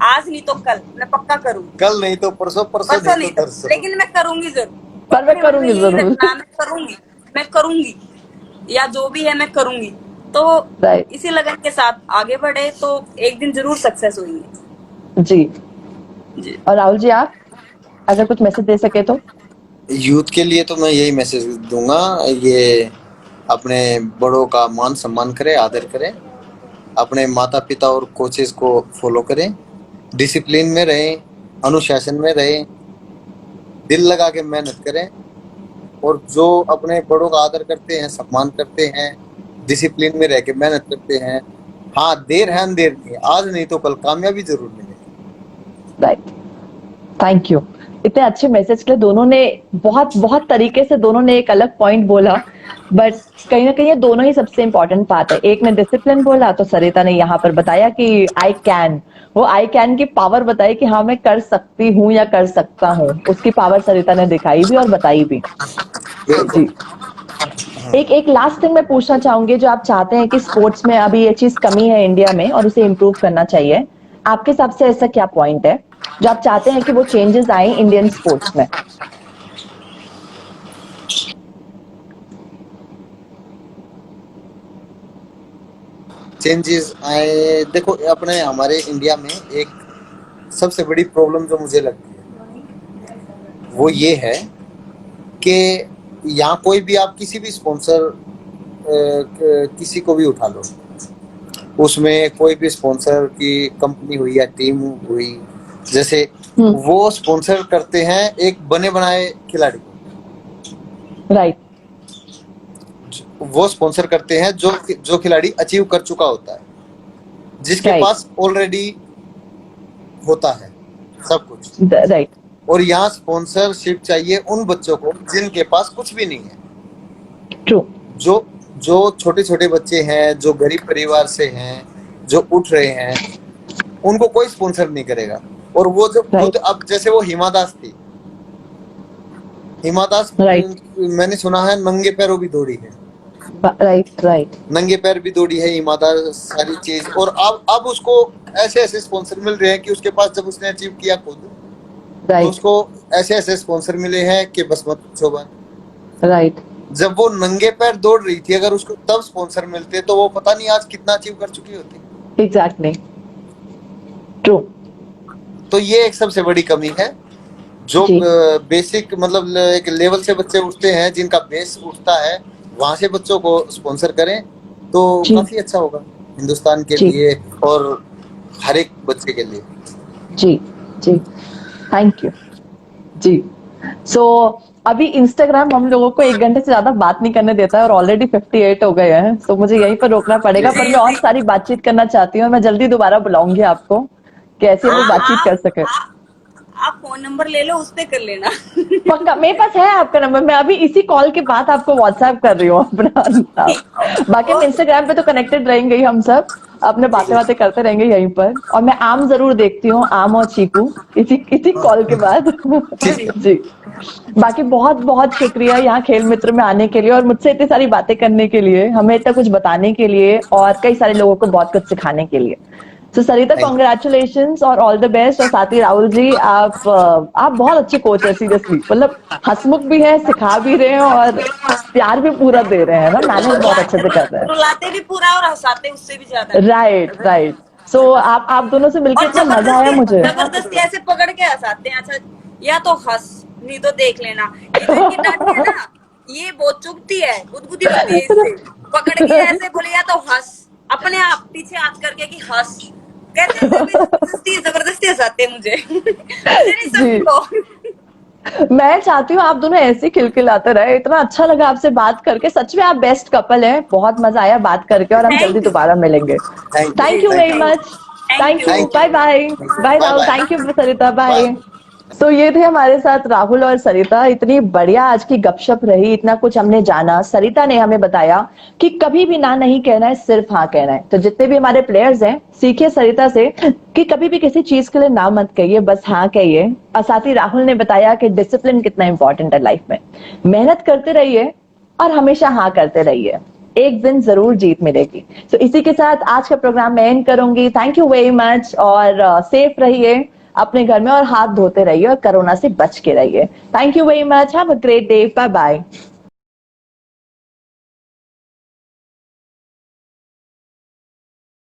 आज नहीं तो कल मैं पक्का करूंगी, कल नहीं तो परसों, परसों परसों नहीं नहीं तो तो, तरसों। लेकिन मैं करूंगी जरूर। पर मैं अपने मन में करूंगी यही जरूर। रखना, मैं करूंगी, या जो भी है मैं करूंगी। तो राइट। इसी लगन के साथ आगे बढ़े तो एक दिन जरूर सक्सेस होंगे। जी। जी। और राहुल जी, आप अगर कुछ मैसेज दे सके तो? यूथ के लिए तो मैं यही मैसेज दूंगा, ये अपने बड़ों का मान सम्मान करें, आदर करें, अपने माता पिता और कोचेस को फॉलो करें, डिसिप्लिन में रहें, अनुशासन में रहें, दिल लगा के मेहनत करें, और जो अपने बड़ों का आदर करते हैं, सम्मान करते हैं, डिसिप्लिन में रह के मेहनत करते हैं, हाँ देर है अंधेर नहीं, आज नहीं तो कल कामयाबी जरूर मिलेगी। राइट। Thank you. इतने अच्छे मैसेज के लिए दोनों ने बहुत बहुत तरीके से दोनों ने एक अलग पॉइंट बोला, बट कहीं ना कहीं ये दोनों ही सबसे इम्पोर्टेंट बात है। एक ने डिसिप्लिन बोला तो सरिता ने यहाँ पर बताया कि आई कैन, वो आई कैन की पावर बताई कि हाँ मैं कर सकती हूँ या कर सकता हूँ, उसकी पावर सरिता ने दिखाई भी और बताई भी। जी। एक एक लास्ट थिंग मैं पूछना चाहूंगी, जो आप चाहते हैं कि स्पोर्ट्स में अभी ये चीज कमी है इंडिया में और उसे इम्प्रूव करना चाहिए, आपके हिसाब से ऐसा क्या पॉइंट है जो आप चाहते हैं कि वो चेंजेस आए इंडियन स्पोर्ट्स में? चेंजेस आए, देखो अपने हमारे इंडिया में एक सबसे बड़ी प्रॉब्लम जो मुझे लगती है वो ये है कि यहाँ कोई भी आप किसी भी स्पॉन्सर किसी को भी उठा लो, उसमें कोई भी स्पॉन्सर की कंपनी हुई या टीम हुई, जैसे वो स्पॉन्सर करते हैं एक बने बनाए खिलाड़ी को, राइट। वो स्पॉन्सर करते हैं जो खिलाड़ी अचीव कर चुका होता है, जिसके Right. पास ऑलरेडी होता है सब कुछ, राइट। और यहाँ स्पॉन्सरशिप चाहिए उन बच्चों को जिनके पास कुछ भी नहीं है। ट्रू। जो जो छोटे छोटे बच्चे हैं, जो गरीब परिवार से हैं, जो उठ रहे हैं, उनको कोई स्पॉन्सर नहीं करेगा। और वो जो खुद Right. अब जैसे वो हिमा दास थी, हिमा दास Right. मैंने सुना है नंगे पैरों भी दौड़ी है, राइट। राइट। नंगे पैर भी दौड़ी है हिमा दास, सारी चीज। और अब उसको ऐसे ऐसे स्पॉन्सर मिल रहे हैं कि उसके पास जब उसने अचीव किया खुद, तो राइट। उसको ऐसे ऐसे स्पॉन्सर मिले हैं कि बस मत पूछो बात। राइट। जब वो नंगे पैर दौड़ रही थी, अगर उसको तब स्पॉन्सर मिलते तो वो पता नहीं आज कितना अचीव कर चुकी होती। एग्जैक्टली। ट्रू। तो ये एक सबसे बड़ी कमी है, जो जी। बेसिक मतलब एक लेवल से बच्चे उठते हैं, जिनका बेस उठता है, वहां से बच्चों को स्पॉन्सर करें तो जी। काफी अच्छा होगा हिंदुस्तान के जी। लिए और हर एक बच्चे के लिए। जी। जी। Thank you. जी। सो अभी इंस्टाग्राम हम लोगों को 1 घंटे से ज्यादा बात नहीं करने देता है और ऑलरेडी 58 हो गए हैं, तो मुझे यहीं पर रोकना पड़ेगा, पर मैं और सारी बातचीत करना चाहती हूँ और मैं जल्दी दोबारा बुलाऊंगी आपको कि ऐसे हम लोग बातचीत कर सके। आप फोन नंबर ले लो, उस पे कर लेना। पक्का, मेरे पास है आपका नंबर, मैं अभी इसी कॉल के बाद आपको व्हाट्सएप कर रही हूँ अपना। बाकी हम इंस्टाग्राम पे तो कनेक्टेड रहेंगे ही, हम सब अपने बातें करते रहेंगे यहीं पर। और मैं आम जरूर देखती हूँ, आम और चीकू, इसी कॉल के बाद। जी। बाकी बहुत बहुत शुक्रिया यहाँ खेल मित्र में आने के लिए और मुझसे इतनी सारी बातें करने के लिए, हमें इतना कुछ बताने के लिए और कई सारे लोगों को बहुत कुछ सिखाने के लिए। तो सरिता, कॉन्ग्रेचुलेशंस और ऑल द बेस्ट। और साथ ही राहुल जी, आप बहुत अच्छे कोच है, सीरियसली, मतलब हंसमुख भी है, सिखा भी रहे हैं और प्यार भी पूरा दे रहे हैं ना, मैनेज बहुत अच्छे से कर रहे हैं। रुलाते भी पूरा और हंसाते उससे भी ज्यादा। राइट। राइट। सो आप दोनों से मिलकर और इतना मजा आया मुझे। जबरदस्ती ऐसे पकड़ के हंसाते हैं। अच्छा, या तो हंस, नहीं तो देख लेना। ये जो इनकी डांट है ना, ये बहुत चुभती है, गुदगुदी होती है इससे। पकड़ के ऐसे बोले या तो हंस, अपने आप पीछे हाथ करके कि हंस, कहते हैं जबरदस्ती जबरदस्ती हंसाते हैं मुझे। मुझे नहीं सबको। मैं चाहती हूँ आप दोनों ऐसे ही खिलखिलाते रहे। इतना अच्छा लगा आपसे बात करके, सच में आप बेस्ट कपल है, बहुत मजा आया बात करके और हम जल्दी दोबारा मिलेंगे। Thank you very much. Thank you. Bye bye. Bye Rahul. Thank you Sarita. Bye. तो ये थे हमारे साथ राहुल और सरिता। इतनी बढ़िया आज की गपशप रही, इतना कुछ हमने जाना। सरिता ने हमें बताया कि कभी भी ना नहीं कहना है, सिर्फ हाँ कहना है। तो जितने भी हमारे प्लेयर्स हैं, सीखिए सरिता से कि कभी भी किसी चीज के लिए ना मत कहिए, बस हाँ कहिए। और साथ ही राहुल ने बताया कि डिसिप्लिन कितना इंपॉर्टेंट है लाइफ में। मेहनत करते रहिए और हमेशा हाँ करते रहिए। एक दिन जरूर जीत मिलेगी। तो इसी के साथ आज का प्रोग्राम मैं एंड करूंगी। थैंक यू वेरी मच और सेफ रहिए अपने घर में और हाथ धोते रहिए और कोरोना से बच के रहिए। Thank you very much, have a great day, bye bye.